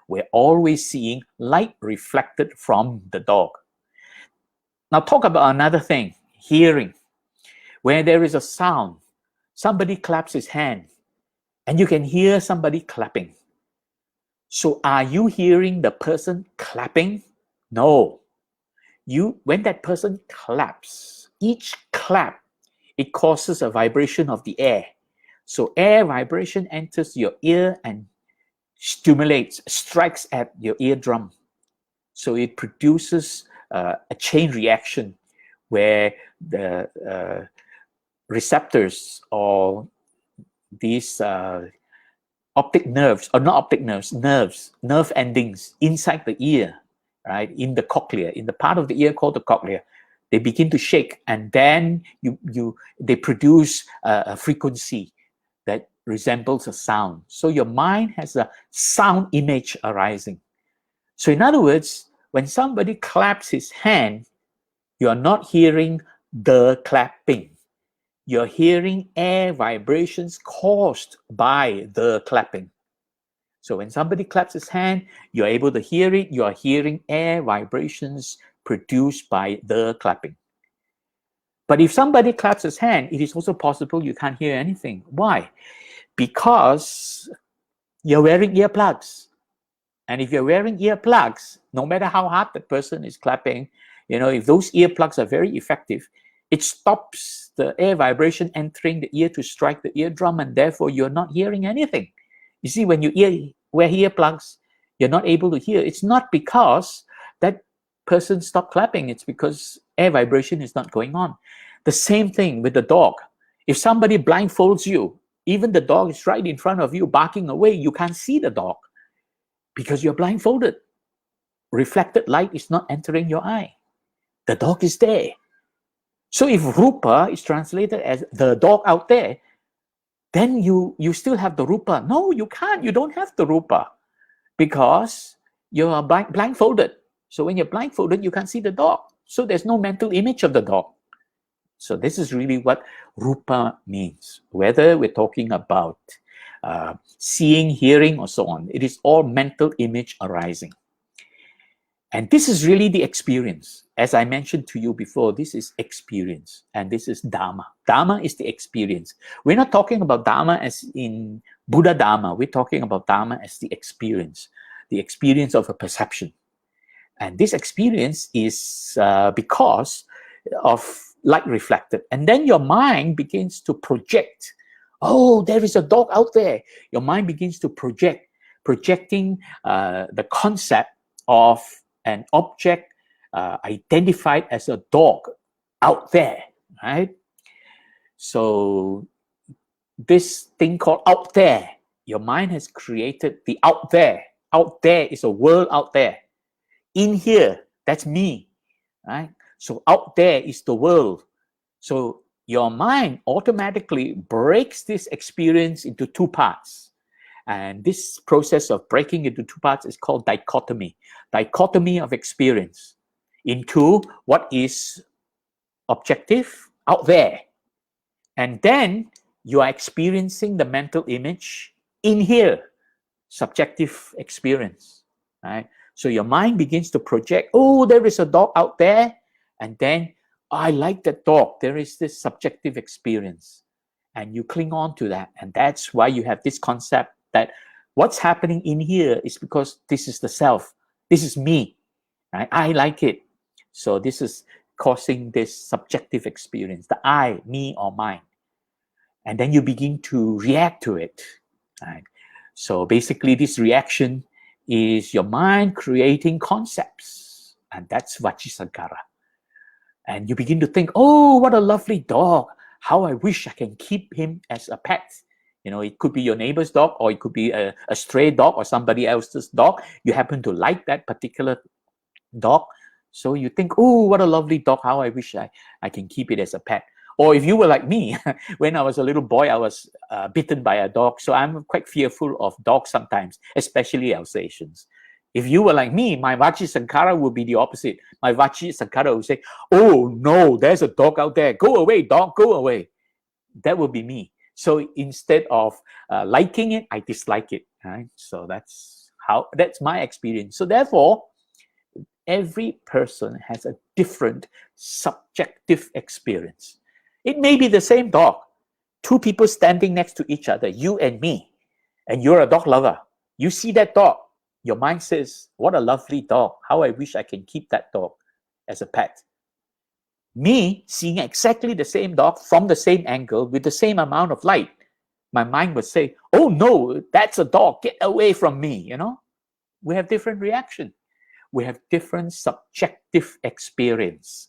[SPEAKER 1] We're always seeing light reflected from the dog. Now talk about another thing, hearing. Where there is a sound, somebody claps his hand, and you can hear somebody clapping. So are you hearing the person clapping? No. When that person claps, each clap, it causes a vibration of the air. So air vibration enters your ear and strikes at your eardrum. So it produces a chain reaction where the receptors or these optic nerves, or not optic nerves, nerve endings inside the ear, right, in the cochlea, in the part of the ear called the cochlea, they begin to shake, and then they produce a frequency that resembles a sound. So your mind has a sound image arising. So in other words, when somebody claps his hand, you are not hearing the clapping. You're hearing air vibrations caused by the clapping. So when somebody claps his hand, you're able to hear it. You are hearing air vibrations produced by the clapping. But if somebody claps his hand, it is also possible you can't hear anything. Why? Because you're wearing earplugs. And if you're wearing earplugs, no matter how hard the person is clapping, if those earplugs are very effective, it stops the air vibration entering the ear to strike the eardrum, and therefore you're not hearing anything. You see, when you wear earplugs, you're not able to hear. It's not because that person stopped clapping. It's because air vibration is not going on. The same thing with the dog. If somebody blindfolds you, even the dog is right in front of you barking away, you can't see the dog because you're blindfolded. Reflected light is not entering your eye. The dog is there. So if rupa is translated as the dog out there, then you still have the rupa. No, you can't. You don't have the rupa because you are blindfolded. So when you're blindfolded, you can't see the dog. So there's no mental image of the dog. So this is really what rupa means. Whether we're talking about seeing, hearing, or so on, it is all mental image arising. And this is really the experience. As I mentioned to you before, this is experience, and this is Dharma. Dharma is the experience. We're not talking about Dharma as in Buddha Dharma. We're talking about Dharma as the experience of a perception. And this experience is because of light reflected. And then your mind begins to project. Oh, there is a dog out there. Your mind begins to projecting the concept of an object identified as a dog out there, right? So this thing called out there, your mind has created the out there. Out there is a world out there. In here, that's me, right? So out there is the world. So your mind automatically breaks this experience into two parts. And this process of breaking into two parts is called dichotomy of experience into what is objective out there. And then you are experiencing the mental image in here, subjective experience, right? So your mind begins to project, oh, there is a dog out there. And then, I like that dog. There is this subjective experience. And you cling on to that. And that's why you have this concept that what's happening in here is because this is the self. This is me. Right? I like it. So this is causing this subjective experience, the I, me, or mine. And then you begin to react to it. Right? So basically, this reaction is your mind creating concepts. And that's Vachisankara. And you begin to think, oh, what a lovely dog. How I wish I can keep him as a pet. It could be your neighbor's dog, or it could be a stray dog or somebody else's dog. You happen to like that particular dog. So you think, oh, what a lovely dog. How I wish I can keep it as a pet. Or if you were like me, when I was a little boy, I was bitten by a dog. So I'm quite fearful of dogs sometimes, especially Alsatians. If you were like me, my Vachi Sankara would be the opposite. My Vachi Sankara would say, oh no, there's a dog out there. Go away, dog, go away. That would be me. So instead of liking it, I dislike it. Right? So that's my experience. So therefore, every person has a different subjective experience. It may be the same dog, two people standing next to each other, you and me, and you're a dog lover. You see that dog, your mind says, what a lovely dog. How I wish I can keep that dog as a pet. Me seeing exactly the same dog from the same angle with the same amount of light, my mind would say, oh no, that's a dog, get away from me, you know? We have different reaction. We have different subjective experience,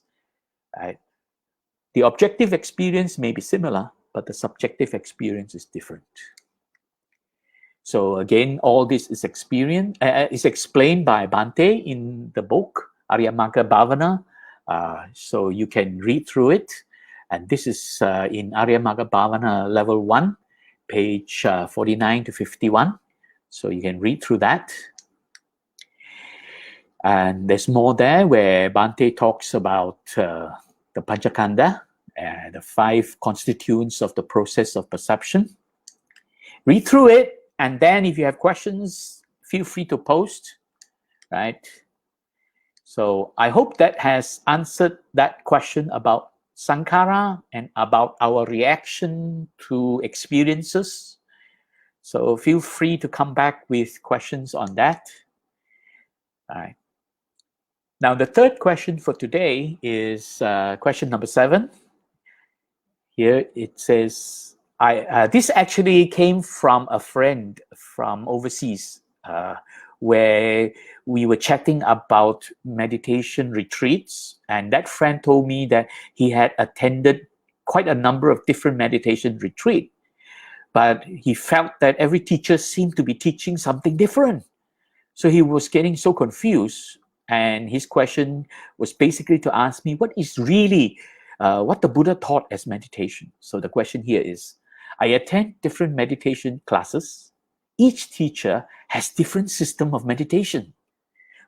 [SPEAKER 1] right? The objective experience may be similar, but the subjective experience is different. So again, all this is explained by Bhante in the book Ariyamagga Bhavana. So you can read through it. And this is in Ariyamagga Bhavana Level 1, page 49 to 51. So you can read through that. And there's more there where Bhante talks about the Panchakanda, the 5 constituents of the process of perception. Read through it, and then if you have questions, feel free to post, right? So I hope that has answered that question about sankhara and about our reaction to experiences. So feel free to come back with questions on that. All right. Now, the third question for today is question number 7. Here it says, this actually came from a friend from overseas, where we were chatting about meditation retreats. And that friend told me that he had attended quite a number of different meditation retreats, but he felt that every teacher seemed to be teaching something different. So he was getting so confused. And his question was basically to ask me what is really what the Buddha taught as meditation. So the question here is, I attend different meditation classes. Each teacher has different system of meditation.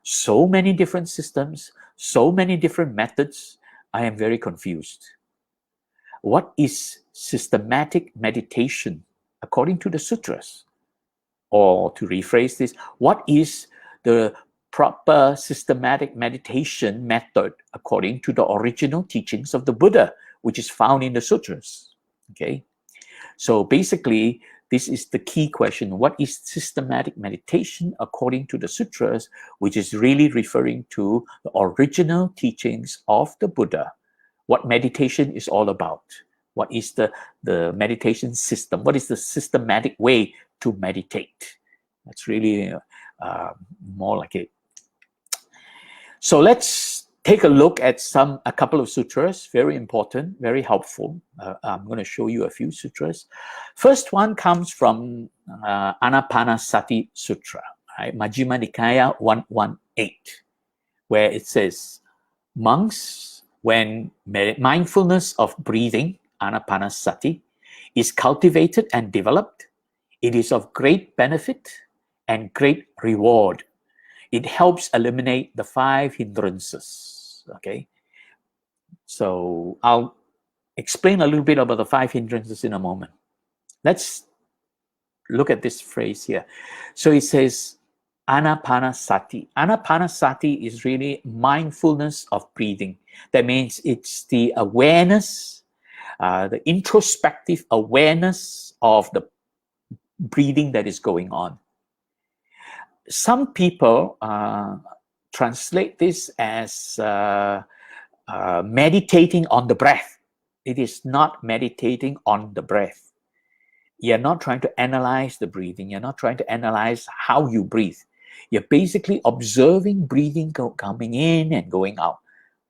[SPEAKER 1] So many different systems, so many different methods. I am very confused. What is systematic meditation according to the Sutras? Or to rephrase this, what is the proper systematic meditation method according to the original teachings of the Buddha, which is found in the Sutras? Okay, so basically, this is the key question. What is systematic meditation according to the Sutras, which is really referring to the original teachings of the Buddha? What meditation is all about? What is the meditation system? What is the systematic way to meditate? That's really more like it. So let's take a look at a couple of sutras, very important, very helpful. I'm going to show you a few sutras. First one comes from Anapanasati Sutra, right? Majjhima Nikaya 118, where it says, monks, when mindfulness of breathing, Anapanasati, is cultivated and developed, it is of great benefit and great reward. It helps eliminate the 5 hindrances. Okay, so I'll explain a little bit about the 5 hindrances in a moment. Let's look at this phrase here. So it says anapanasati. Anapanasati is really mindfulness of breathing. That means it's the awareness, the introspective awareness of the breathing that is going on. Some people translate this as meditating on the breath. It is not meditating on the breath. You're not trying to analyze the breathing. You're not trying to analyze how you breathe. You're basically observing breathing coming in and going out.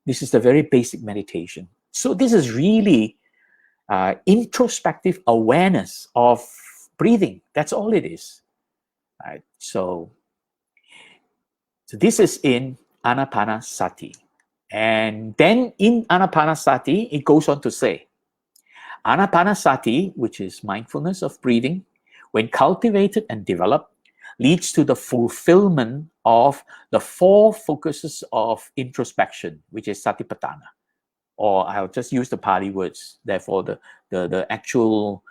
[SPEAKER 1] This is the very basic meditation. So this is really introspective awareness of breathing. That's all it is. Right? So this is in Anapanasati. And then in Anapanasati, it goes on to say, Anapanasati, which is mindfulness of breathing, when cultivated and developed, leads to the fulfillment of the 4 focuses of introspection, which is satipatthana. Or I'll just use the Pali words. Therefore, the actual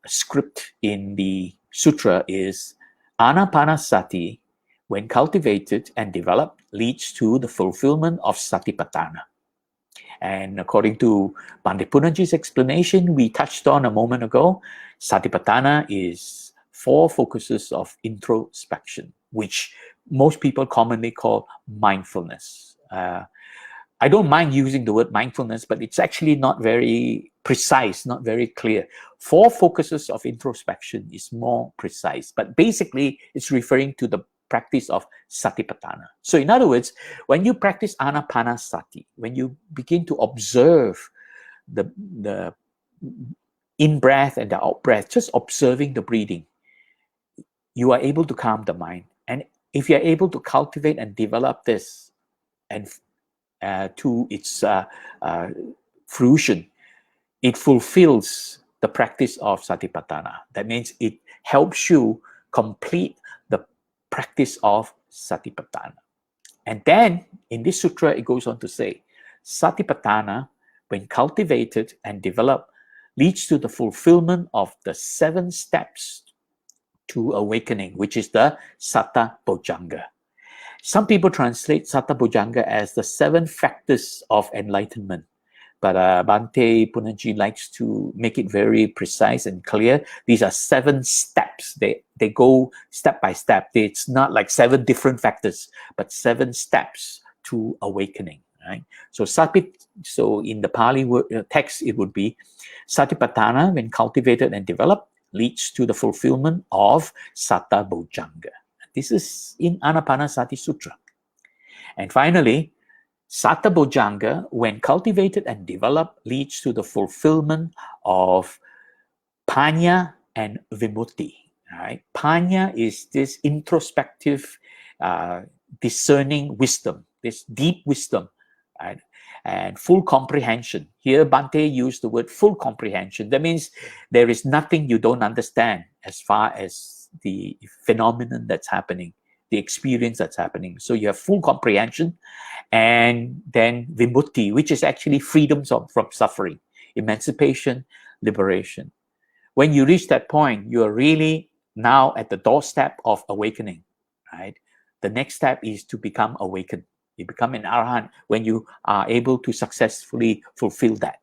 [SPEAKER 1] script in the sutra is Anapanasati, when cultivated and developed, leads to the fulfillment of Satipatthana. And according to Pandit Punnaji's explanation we touched on a moment ago, Satipatthana is 4 focuses of introspection, which most people commonly call mindfulness. I don't mind using the word mindfulness, but it's actually not very precise, not very clear. 4 focuses of introspection is more precise, but basically it's referring to the practice of Satipatthana. So in other words, when you practice Anapanasati, when you begin to observe the in-breath and the out-breath, just observing the breathing, you are able to calm the mind. And if you're able to cultivate and develop this and to its fruition, it fulfills the practice of Satipatthana. That means it helps you complete the practice of Satipatthana. And then in this sutra, it goes on to say, Satipatthana, when cultivated and developed, leads to the fulfillment of the 7 steps to awakening, which is the Satta Bojjhanga. Some people translate Satta Bojjhanga as the 7 factors of enlightenment. But Bhante Punnaji likes to make it very precise and clear. These are 7 steps. They go step by step. It's not like 7 different factors, but 7 steps to awakening. Right? So in the Pali text, it would be Satipatthana, when cultivated and developed, leads to the fulfillment of Satta Bojjhanga. This is in Anapanasati Sutra. And finally, Satta Bojjhanga, when cultivated and developed, leads to the fulfillment of Panya and Vimutti. Right? Panya is this introspective, discerning wisdom, this deep wisdom, right? And full comprehension. Here, Bhante used the word full comprehension. That means there is nothing you don't understand as far as the phenomenon that's happening, the experience that's happening. So you have full comprehension, and then Vimutti, which is actually freedom from suffering, emancipation, liberation. When you reach that point, you are really now at the doorstep of awakening, right? The next step is to become awakened. You become an arahant when you are able to successfully fulfill that.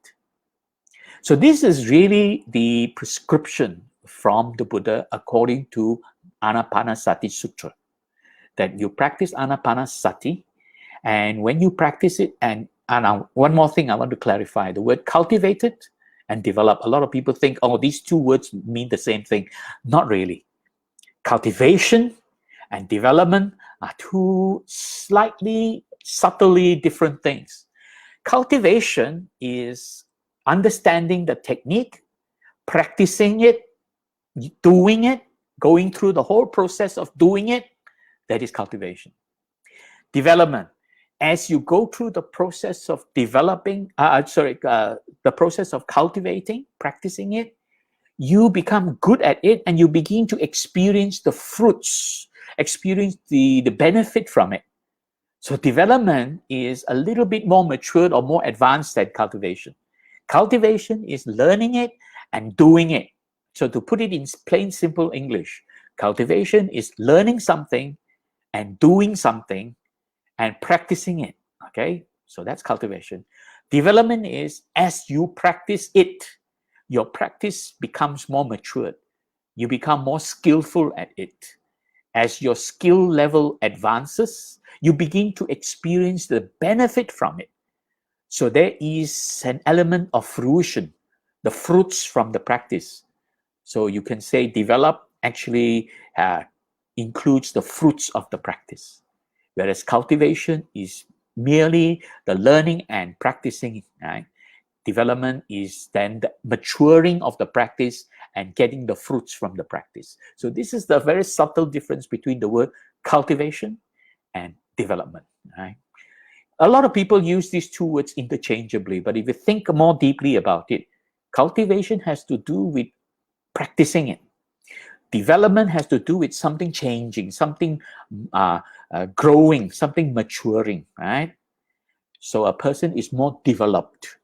[SPEAKER 1] So this is really the prescription from the Buddha according to Anapanasati Sutra, that you practice Anapanasati, and when you practice it, and one more thing I want to clarify, the word cultivated and develop. A lot of people think, oh, these 2 words mean the same thing. Not really. Cultivation and development are 2 slightly, subtly different things. Cultivation is understanding the technique, practicing it, doing it, going through the whole process of doing it. That is cultivation. Development. As you go through the process of developing, the process of cultivating, practicing it, you become good at it and you begin to experience the fruits, experience the benefit from it. So development is a little bit more matured or more advanced than cultivation. Cultivation is learning it and doing it. So to put it in plain, simple English, cultivation is learning something and doing something and practicing it. Okay, so that's cultivation. Development is as you practice it, your practice becomes more matured. You become more skillful at it. As your skill level advances, you begin to experience the benefit from it. So there is an element of fruition, the fruits from the practice. So you can say develop actually includes the fruits of the practice, whereas cultivation is merely the learning and practicing. Right? Development is then the maturing of the practice and getting the fruits from the practice. So this is the very subtle difference between the word cultivation and development. Right? A lot of people use these 2 words interchangeably, but if you think more deeply about it, cultivation has to do with practicing it. Development has to do with something changing, something growing, something maturing, right? So a person is more developed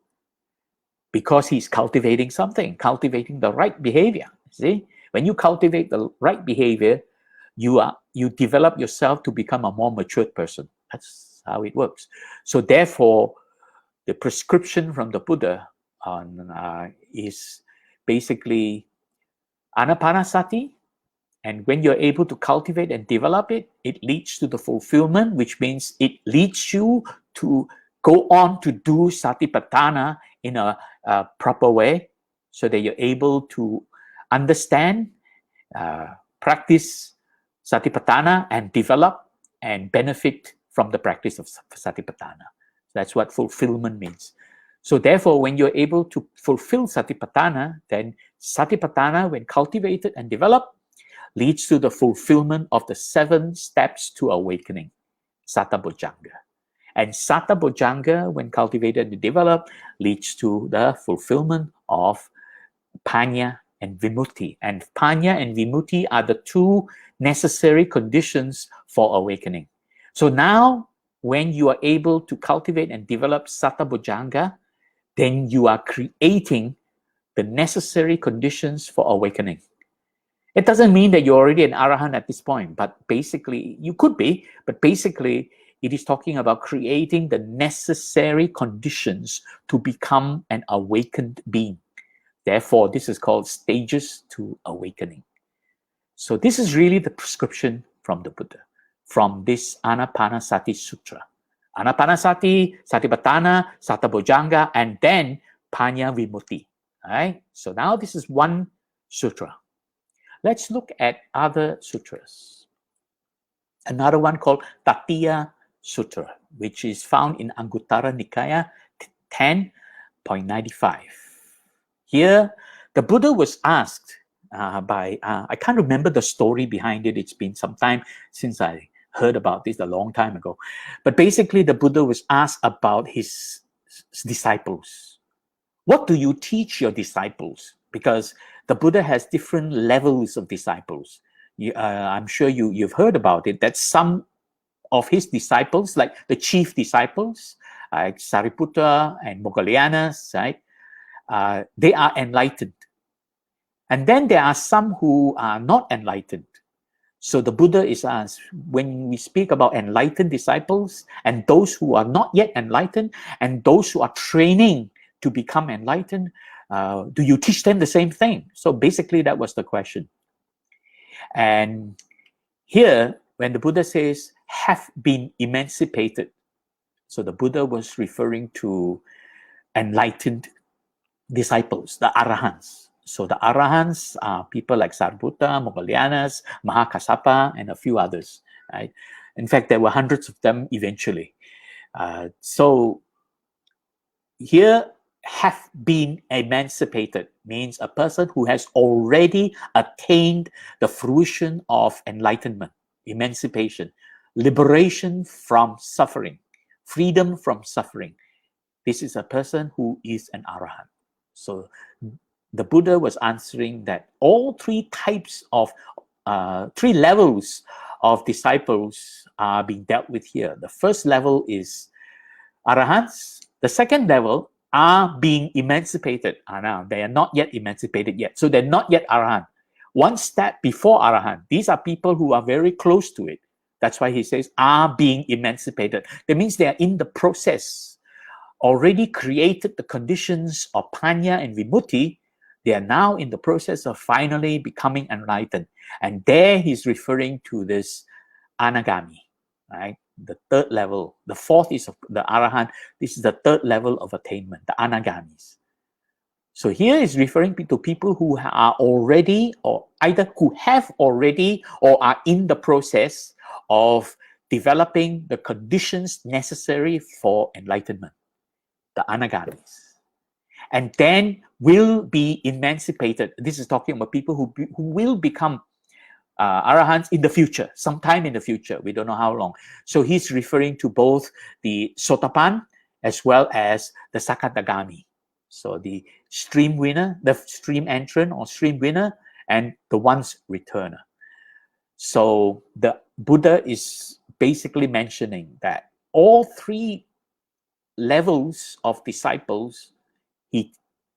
[SPEAKER 1] because he's cultivating something, cultivating the right behavior. See, when you cultivate the right behavior, you develop yourself to become a more matured person. That's how it works. So therefore, the prescription from the Buddha is basically anapanasati, and when you're able to cultivate and develop it, it leads to the fulfillment, which means it leads you to go on to do satipatthana in a proper way, so that you're able to understand, practice satipatthana and develop and benefit from the practice of satipatthana. That's what fulfillment means. So therefore, when you're able to fulfill satipatthana, then satipatthana, when cultivated and developed, leads to the fulfillment of the 7 steps to awakening, satabojjhanga. And satabojjhanga, when cultivated and developed, leads to the fulfillment of panya and vimutti. And panya and vimutti are the 2 necessary conditions for awakening. So now, when you are able to cultivate and develop satabojjhanga, then you are creating the necessary conditions for awakening. It doesn't mean that you're already an arahant at this point, but basically, you could be, but basically, it is talking about creating the necessary conditions to become an awakened being. Therefore, this is called stages to awakening. So this is really the prescription from the Buddha, from this Anapanasati Sutra. Anapanasati, Satipatthana, Satabojjhanga, and then Panya Vimutti. All right? So now this is one sutra. Let's look at other sutras. Another one called Tatiya Sutra, which is found in Anguttara Nikaya 10.95. Here, the Buddha was asked by, I can't remember the story behind it. It's been some time since I heard about this, a long time ago. But basically, the Buddha was asked about his disciples. What do you teach your disciples? Because the Buddha has different levels of disciples. I'm sure you've heard about it, that some of his disciples, like the chief disciples, like Sariputta and Moggallana's, right? They are enlightened. And then there are some who are not enlightened. So the Buddha is asked, when we speak about enlightened disciples and those who are not yet enlightened and those who are training to become enlightened, do you teach them the same thing? So basically that was the question. And here, when the Buddha says, have been emancipated, so the Buddha was referring to enlightened disciples, the arahants. So the arahants are people like Sariputta, Moggallana's, Mahakassapa, and a few others. Right? In fact, there were hundreds of them eventually. So here, have been emancipated means a person who has already attained the fruition of enlightenment, emancipation, liberation from suffering, freedom from suffering. This is a person who is an arahant. So the Buddha was answering that all 3 types of, 3 levels of disciples are being dealt with here. The first level is arahants. The second level are being emancipated. Now, they are not yet emancipated yet. So they're not yet arahant. One step before arahant. These are people who are very close to it. That's why he says, are being emancipated. That means they are in the process, already created the conditions of panya and vimutti. They are now in the process of finally becoming enlightened. And there he's referring to this anagami, right? The 3rd level. The 4th is the arahant. This is the 3rd level of attainment, the anagamis. So here is referring to people who are already, or either who have already, or are in the process of developing the conditions necessary for enlightenment, the anagamis. And then will be emancipated. This is talking about people who will become arahants in the future, sometime in the future. We don't know how long. So he's referring to both the sotapan as well as the sakadagami. So the stream winner, the stream entrant or stream winner, and the once returner. So the Buddha is basically mentioning that all 3 levels of disciples, he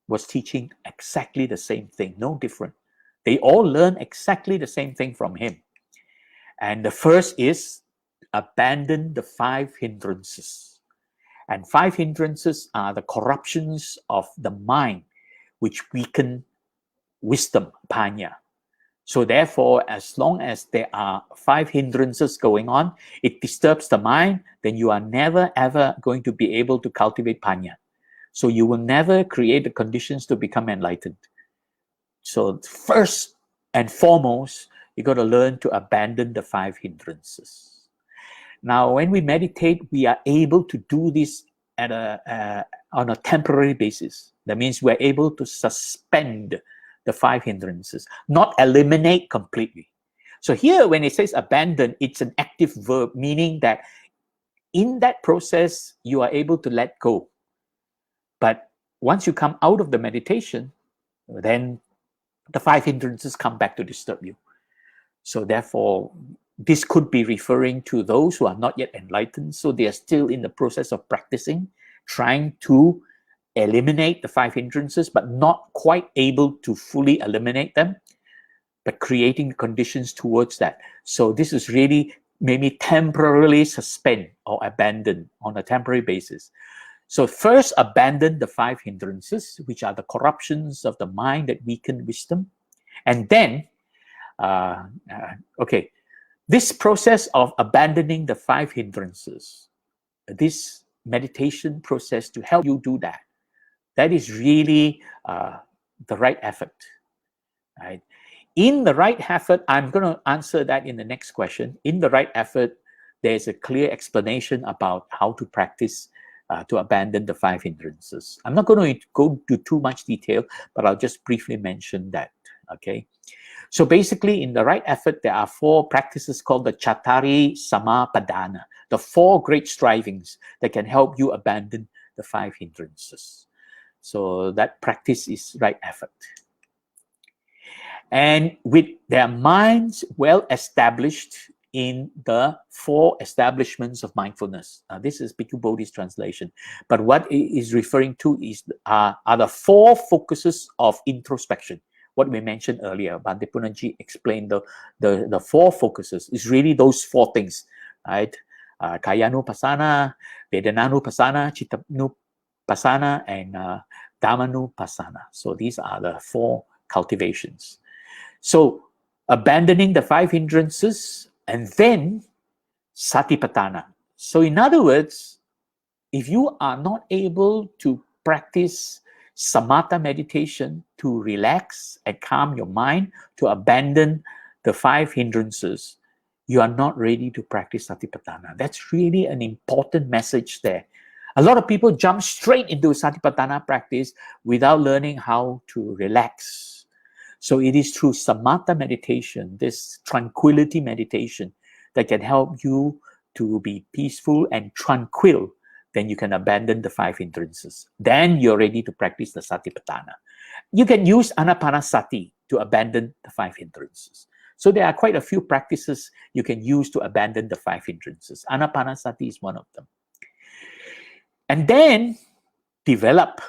[SPEAKER 1] was teaching exactly the same thing, no different. They all learn exactly the same thing from him. And the first is abandon the 5 hindrances. And 5 hindrances are the corruptions of the mind, which weaken wisdom, panya. So therefore, as long as there are 5 hindrances going on, it disturbs the mind, then you are never ever going to be able to cultivate panya. So you will never create the conditions to become enlightened. So first and foremost, you got to learn to abandon the 5 hindrances. Now, when we meditate, we are able to do this at on a temporary basis. That means we're able to suspend the 5 hindrances, not eliminate completely. So here, when it says abandon, it's an active verb, meaning that in that process, you are able to let go. But once you come out of the meditation, then the 5 hindrances come back to disturb you. So therefore, this could be referring to those who are not yet enlightened. So they are still in the process of practicing, trying to eliminate the 5 hindrances, but not quite able to fully eliminate them, but creating conditions towards that. So this is really maybe temporarily suspend or abandon on a temporary basis. So first, abandon the 5 hindrances, which are the corruptions of the mind that weaken wisdom. And then, this process of abandoning the 5 hindrances, this meditation process to help you do that, that is really the right effort. Right? In the right effort, I'm going to answer that in the next question. In the right effort, there's a clear explanation about how to practice to abandon the 5 hindrances. I'm not going to go into too much detail, but I'll just briefly mention that. Okay. So basically, in the right effort, there are 4 practices called the Chattari Samapadana, the 4 great strivings that can help you abandon the 5 hindrances. So that practice is right effort. And with their minds well established in the 4 establishments of mindfulness. This is Bhikkhu Bodhi's translation. But what it is referring to is are the 4 focuses of introspection. What we mentioned earlier, Bhante Punanji explained the 4 focuses is really those 4 things, right? Kayanupassana, Vedananupasana, Chittanupassana, and Dhammanupassana. So these are the 4 cultivations. So abandoning the 5 hindrances and then Satipatthana. So in other words, if you are not able to practice Samata meditation to relax and calm your mind, to abandon the 5 hindrances, you are not ready to practice Satipatthana. That's really an important message there. A lot of people jump straight into Satipatthana practice without learning how to relax. So it is through Samata meditation, this tranquility meditation, that can help you to be peaceful and tranquil. Then you can abandon the 5 hindrances. Then you're ready to practice the Satipatthana. You can use Anapanasati to abandon the 5 hindrances. So there are quite a few practices you can use to abandon the 5 hindrances. Anapanasati is one of them. And then develop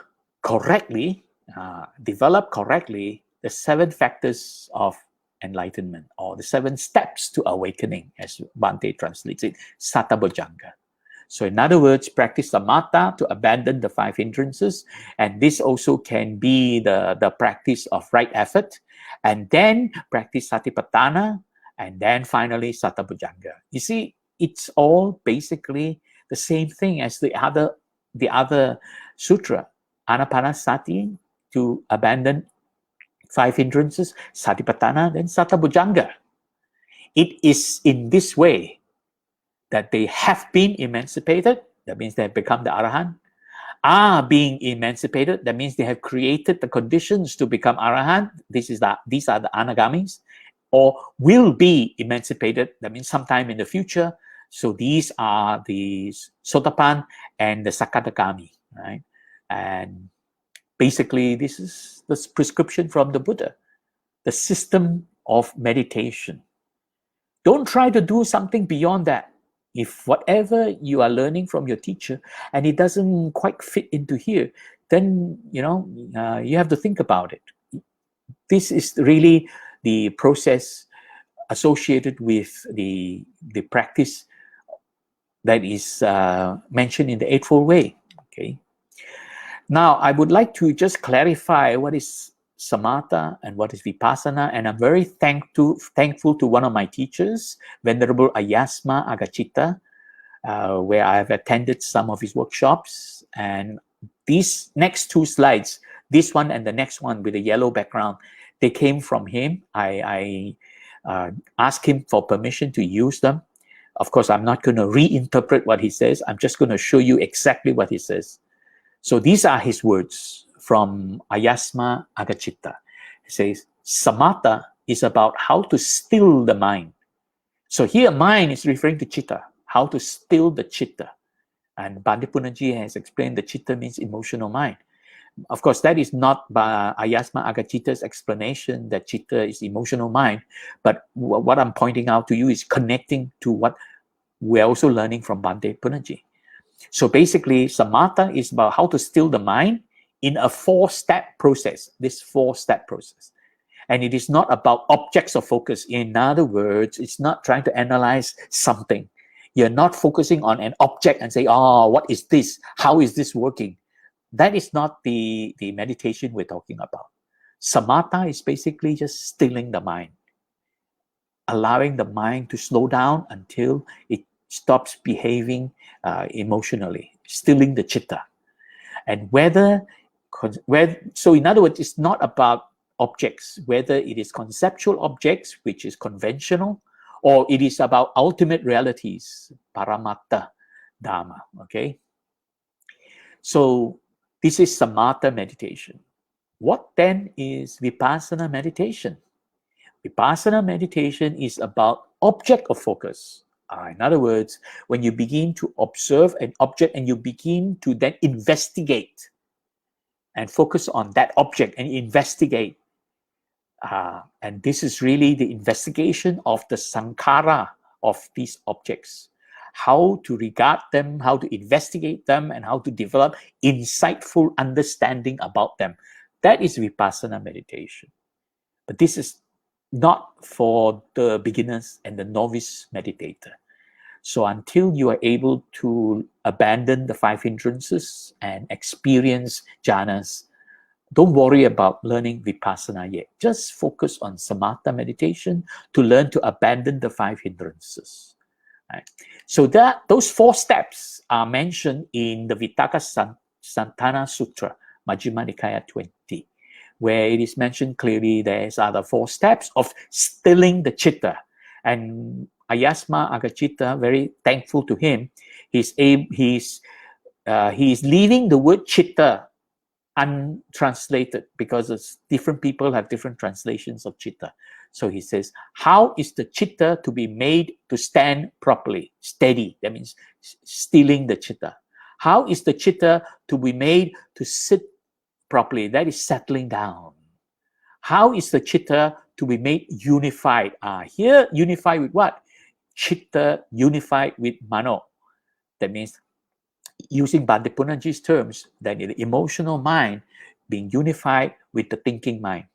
[SPEAKER 1] correctly the 7 factors of enlightenment, or the 7 steps to awakening, as Bhante translates it, Satabhujanga. So in other words, practice Samatha to abandon the 5 hindrances, and this also can be the practice of right effort, and then practice Satipatthana, and then finally Satabhujanga. You see, it's all basically the same thing as the other sutra, Anapanasati to abandon 5 hindrances, Satipatthana, then Satabhujanga. It is in this way that they have been emancipated, that means they have become the Arahant, are being emancipated, that means they have created the conditions to become Arahant, these are the Anagamis, or will be emancipated, that means sometime in the future. So these are the Sotapan and the Sakadagami, right? And basically, this is the prescription from the Buddha, the system of meditation. Don't try to do something beyond that. If whatever you are learning from your teacher and it doesn't quite fit into here, then you have to think about it. This is really the process associated with the practice that is mentioned in the Eightfold Way. Okay. Now, I would like to just clarify what is Samata and what is Vipassana, and I'm very thankful to one of my teachers, Venerable Ayasma Agachita, where I have attended some of his workshops. And these next two slides, this one and the next one with a yellow background, they came from him. I asked him for permission to use them. Of course, I'm not going to reinterpret what he says. I'm just going to show you exactly what he says. So these are his words from Ayasma Agachita. He says, Samata is about how to still the mind. So here, mind is referring to chitta, how to still the chitta. And Bhante Punnaji has explained that chitta means emotional mind. Of course, that is not by Ayasma Agachita's explanation that chitta is emotional mind. But what I'm pointing out to you is connecting to what we're also learning from Bhante Punnaji. So basically, Samata is about how to still the mind in a four-step process, this four-step process. And it is not about objects of focus. In other words, it's not trying to analyze something. You're not focusing on an object and say, oh, what is this? How is this working? That is not the meditation we're talking about. Samatha is basically just stilling the mind, allowing the mind to slow down until it stops behaving emotionally, stilling the chitta. And so in other words, it's not about objects, whether it is conceptual objects, which is conventional, or it is about ultimate realities, paramatta dharma, okay? So this is samatha meditation. What then is vipassana meditation? Vipassana meditation is about object of focus. In other words, when you begin to observe an object and you begin to then investigate and focus on that object and investigate. And this is really the investigation of the sankhara of these objects. How to regard them, how to investigate them, and how to develop insightful understanding about them. That is vipassana meditation. But this is not for the beginners and the novice meditator. So until you are able to abandon the five hindrances and experience jhanas, don't worry about learning vipassana yet. Just focus on samatha meditation to learn to abandon the five hindrances. Right? So those four steps are mentioned in the Vitakka Santana Sutra, Majjhima Nikaya 20, where it is mentioned clearly there are the four steps of stilling the chitta. And Ayasma Agachita, very thankful to him, he's leaving the word chitta untranslated because different people have different translations of chitta. So he says, how is the chitta to be made to stand properly, steady? That means stilling the chitta. How is the chitta to be made to sit properly? That is settling down. How is the chitta to be made unified? Here, unified with what? Chitta unified with mano. That means, using Bhante Punnaji's terms, that the emotional mind being unified with the thinking mind,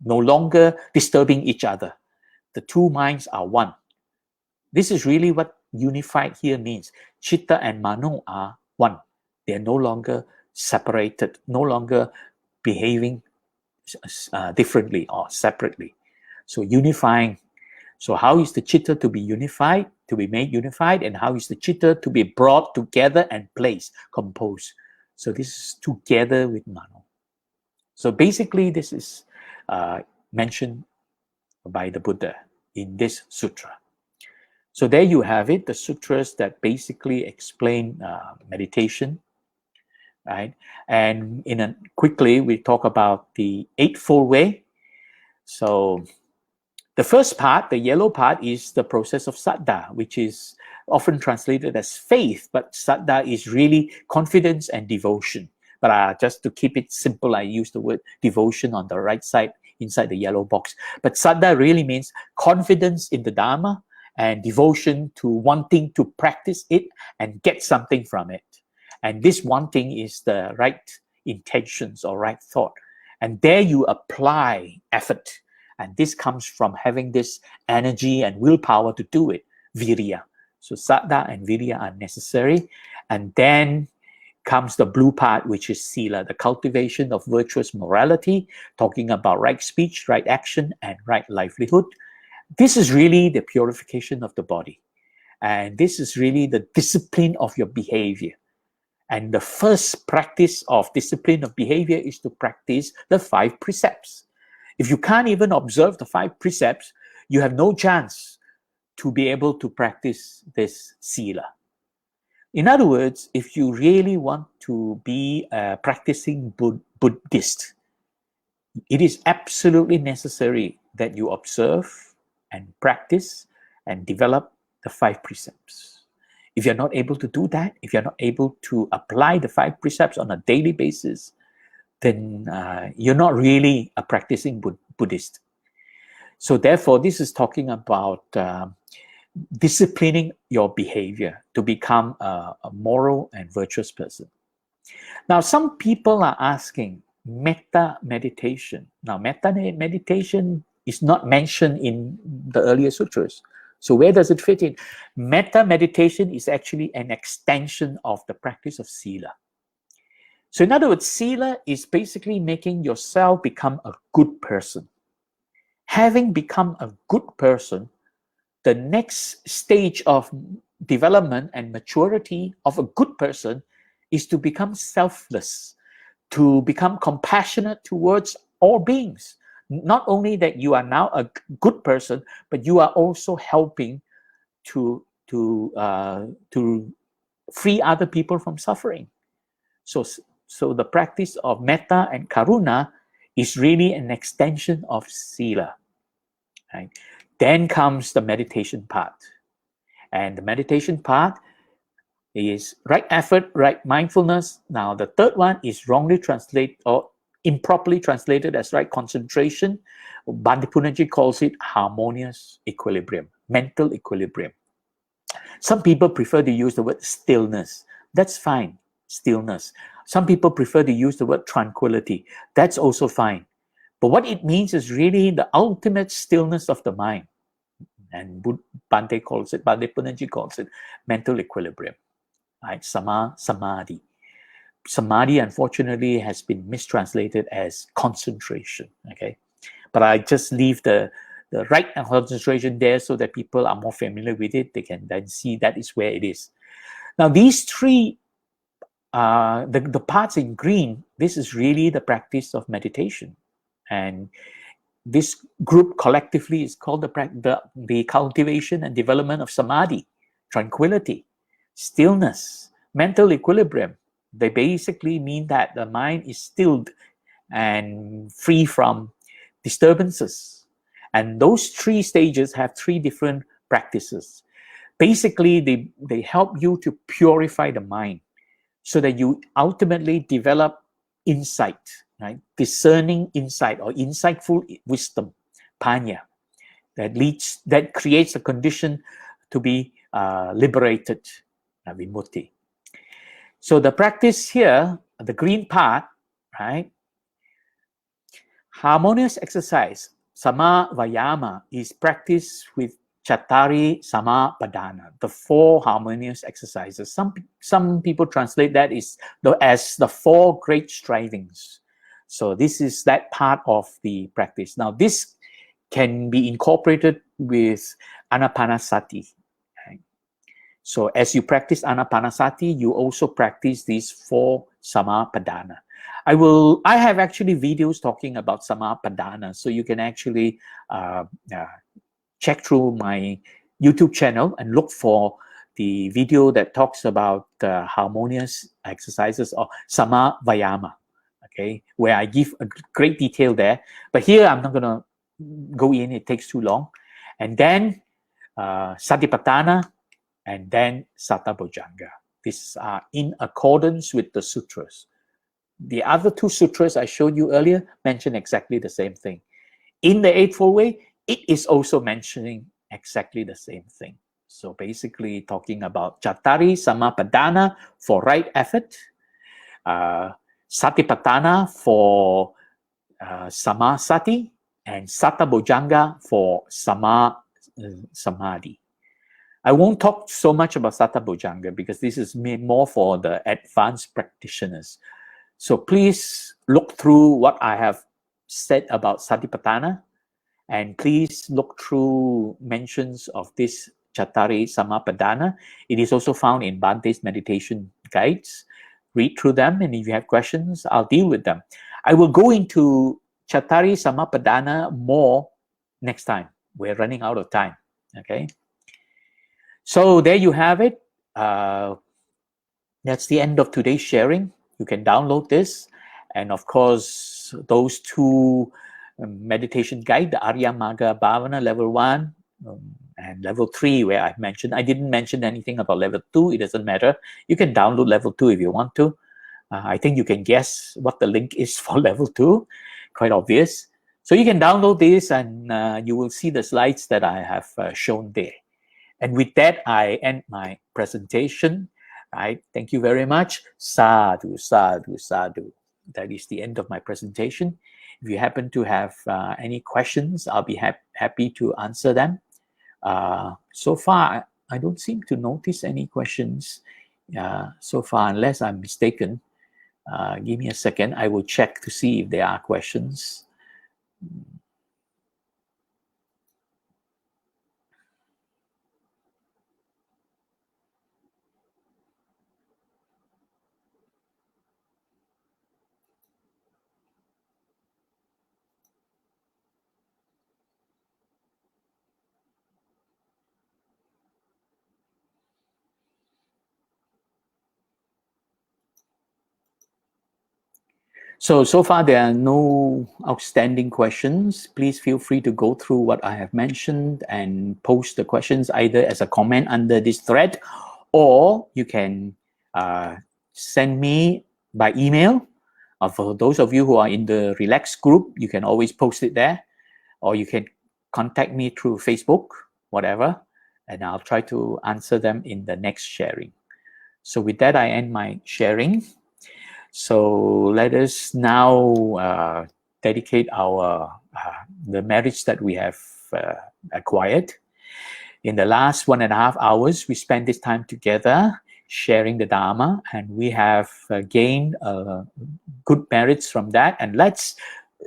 [SPEAKER 1] no longer disturbing each other. The two minds are one. This is really what unified here means. Chitta and mano are one. They are no longer separated, no longer behaving differently or separately. So unifying. So how is the chitta to be unified, to be made unified, and how is the chitta to be brought together and placed, composed? So this is together with mano. So basically, this is mentioned by the Buddha in this sutra. So there you have it, the sutras that basically explain meditation, right? And quickly, we talk about the Eightfold Way. So the first part, the yellow part, is the process of saddha, which is often translated as faith, but saddha is really confidence and devotion. But just to keep it simple, I use the word devotion on the right side, inside the yellow box. But saddha really means confidence in the Dharma and devotion to wanting to practice it and get something from it. And this wanting is the right intentions or right thought. And there you apply effort. And this comes from having this energy and willpower to do it, virya. So saddha and virya are necessary. And then comes the blue part, which is sila, the cultivation of virtuous morality, talking about right speech, right action, and right livelihood. This is really the purification of the body. And this is really the discipline of your behavior. And the first practice of discipline of behavior is to practice the 5 precepts. If you can't even observe the 5 precepts, you have no chance to be able to practice this sila. In other words, if you really want to be a practicing Buddhist, it is absolutely necessary that you observe and practice and develop the 5 precepts. If you're not able to do that, if you're not able to apply the 5 precepts on a daily basis, then you're not really a practicing Buddhist. So therefore, this is talking about disciplining your behavior to become a moral and virtuous person. Now, some people are asking, metta meditation. Now, metta meditation is not mentioned in the earlier sutras. So where does it fit in? Metta meditation is actually an extension of the practice of sila. So in other words, sila is basically making yourself become a good person. Having become a good person, the next stage of development and maturity of a good person is to become selfless, to become compassionate towards all beings. Not only that you are now a good person, but you are also helping to free other people from suffering. So the practice of metta and karuna is really an extension of sila. Right? Then comes the meditation part. And the meditation part is right effort, right mindfulness. Now, the third one is wrongly translated or improperly translated as right concentration. Bhante Punjaji calls it harmonious equilibrium, mental equilibrium. Some people prefer to use the word stillness. That's fine, stillness. Some people prefer to use the word tranquility. That's also fine. But what it means is really the ultimate stillness of the mind. And Bhante Punjaji calls it mental equilibrium. Right? Samadhi. Samadhi, unfortunately, has been mistranslated as concentration. Okay, but I just leave the right concentration there so that people are more familiar with it. They can then see that is where it is. Now, these 3, the parts in green, this is really the practice of meditation, and this group collectively is called the cultivation and development of samadhi, tranquility, stillness, mental equilibrium. They basically mean that the mind is stilled and free from disturbances. And those 3 stages have 3 different practices. Basically, they help you to purify the mind so that you ultimately develop insight, right? Discerning insight or insightful wisdom, panya, that creates a condition to be liberated, vimutti. So the practice here, the green part, right? Harmonious exercise, sama vayama, is practiced with Chattari Sama Padana, the 4 harmonious exercises. Some people translate that as the 4 great strivings. So this is that part of the practice. Now this can be incorporated with Anapanasati. Right? So as you practice Anapanasati, you also practice these 4 Sama Padana. I have actually videos talking about Sama Padana, so you can actually check through my YouTube channel and look for the video that talks about harmonious exercises or Sama Vayama, okay, where I give a great detail there. But here I'm not going to go in, it takes too long. And then Satipatthana and then Satabhujanga. These are in accordance with the sutras. The other 2 sutras I showed you earlier mention exactly the same thing. In the Eightfold Way, it is also mentioning exactly the same thing. So basically talking about Chattari Samapadana for right effort, Satipatthana for Samasati, and Satta Bojjhanga for Samadhi. I won't talk so much about Satta Bojjhanga because this is more for the advanced practitioners. So please look through what I have said about Satipatthana, and please look through mentions of this Chattari Samapadana. It is also found in Bhante's meditation guides. Read through them, and if you have questions, I'll deal with them. I will go into Chattari Samapadana more next time. We're running out of time. Okay. So there you have it. That's the end of today's sharing. You can download this. And of course, those two meditation guide, the Ariyamagga Bhavana Level 1 and Level 3, where I mentioned. I didn't mention anything about Level 2. It doesn't matter. You can download Level 2 if you want to. I think you can guess what the link is for Level 2. Quite obvious. So you can download this, and you will see the slides that I have shown there. And with that, I end my presentation. Right? Thank you very much. Sadhu, sadhu, sadhu. That is the end of my presentation. If you happen to have any questions, I'll be happy to answer them. So far, I don't seem to notice any questions so far, unless I'm mistaken. Give me a second. I will check to see if there are questions. So far there are no outstanding questions. Please feel free to go through what I have mentioned and post the questions either as a comment under this thread, or you can send me by email. For those of you who are in the Relax group, you can always post it there, or you can contact me through Facebook, whatever, and I'll try to answer them in the next sharing. So with that, I end my sharing. So let us now dedicate our the merits that we have acquired. In the last 1.5 hours, we spent this time together sharing the Dharma, and we have gained good merits from that. And let's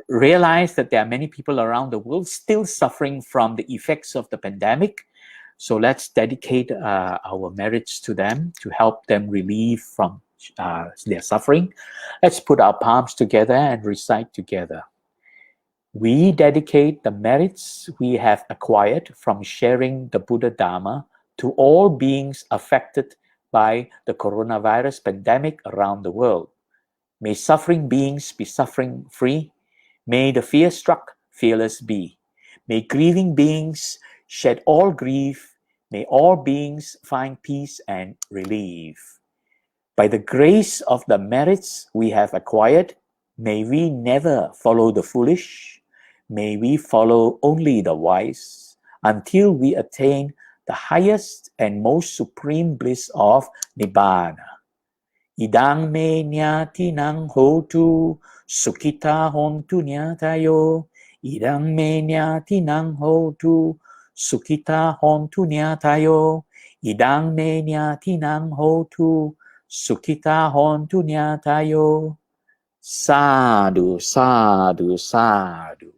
[SPEAKER 1] realize that there are many people around the world still suffering from the effects of the pandemic. So let's dedicate our merits to them to help them relieve from their suffering. Let's put our palms together and recite together. We dedicate the merits we have acquired from sharing the Buddha Dharma to all beings affected by the coronavirus pandemic around the world. May suffering beings be suffering free. May the fear-struck fearless be. May grieving beings shed all grief. May all beings find peace and relief. By the grace of the merits we have acquired, may we never follow the foolish. May we follow only the wise, until we attain the highest and most supreme bliss of Nibbana. Idang me nyati nang hotu, sukita hontu nyatayo. Idang me nyati nang hotu, sukita hontu nyatayo. Idang me nyati nang hotu, sukita hontu nyatayo. Sadhu, sadhu, sadhu.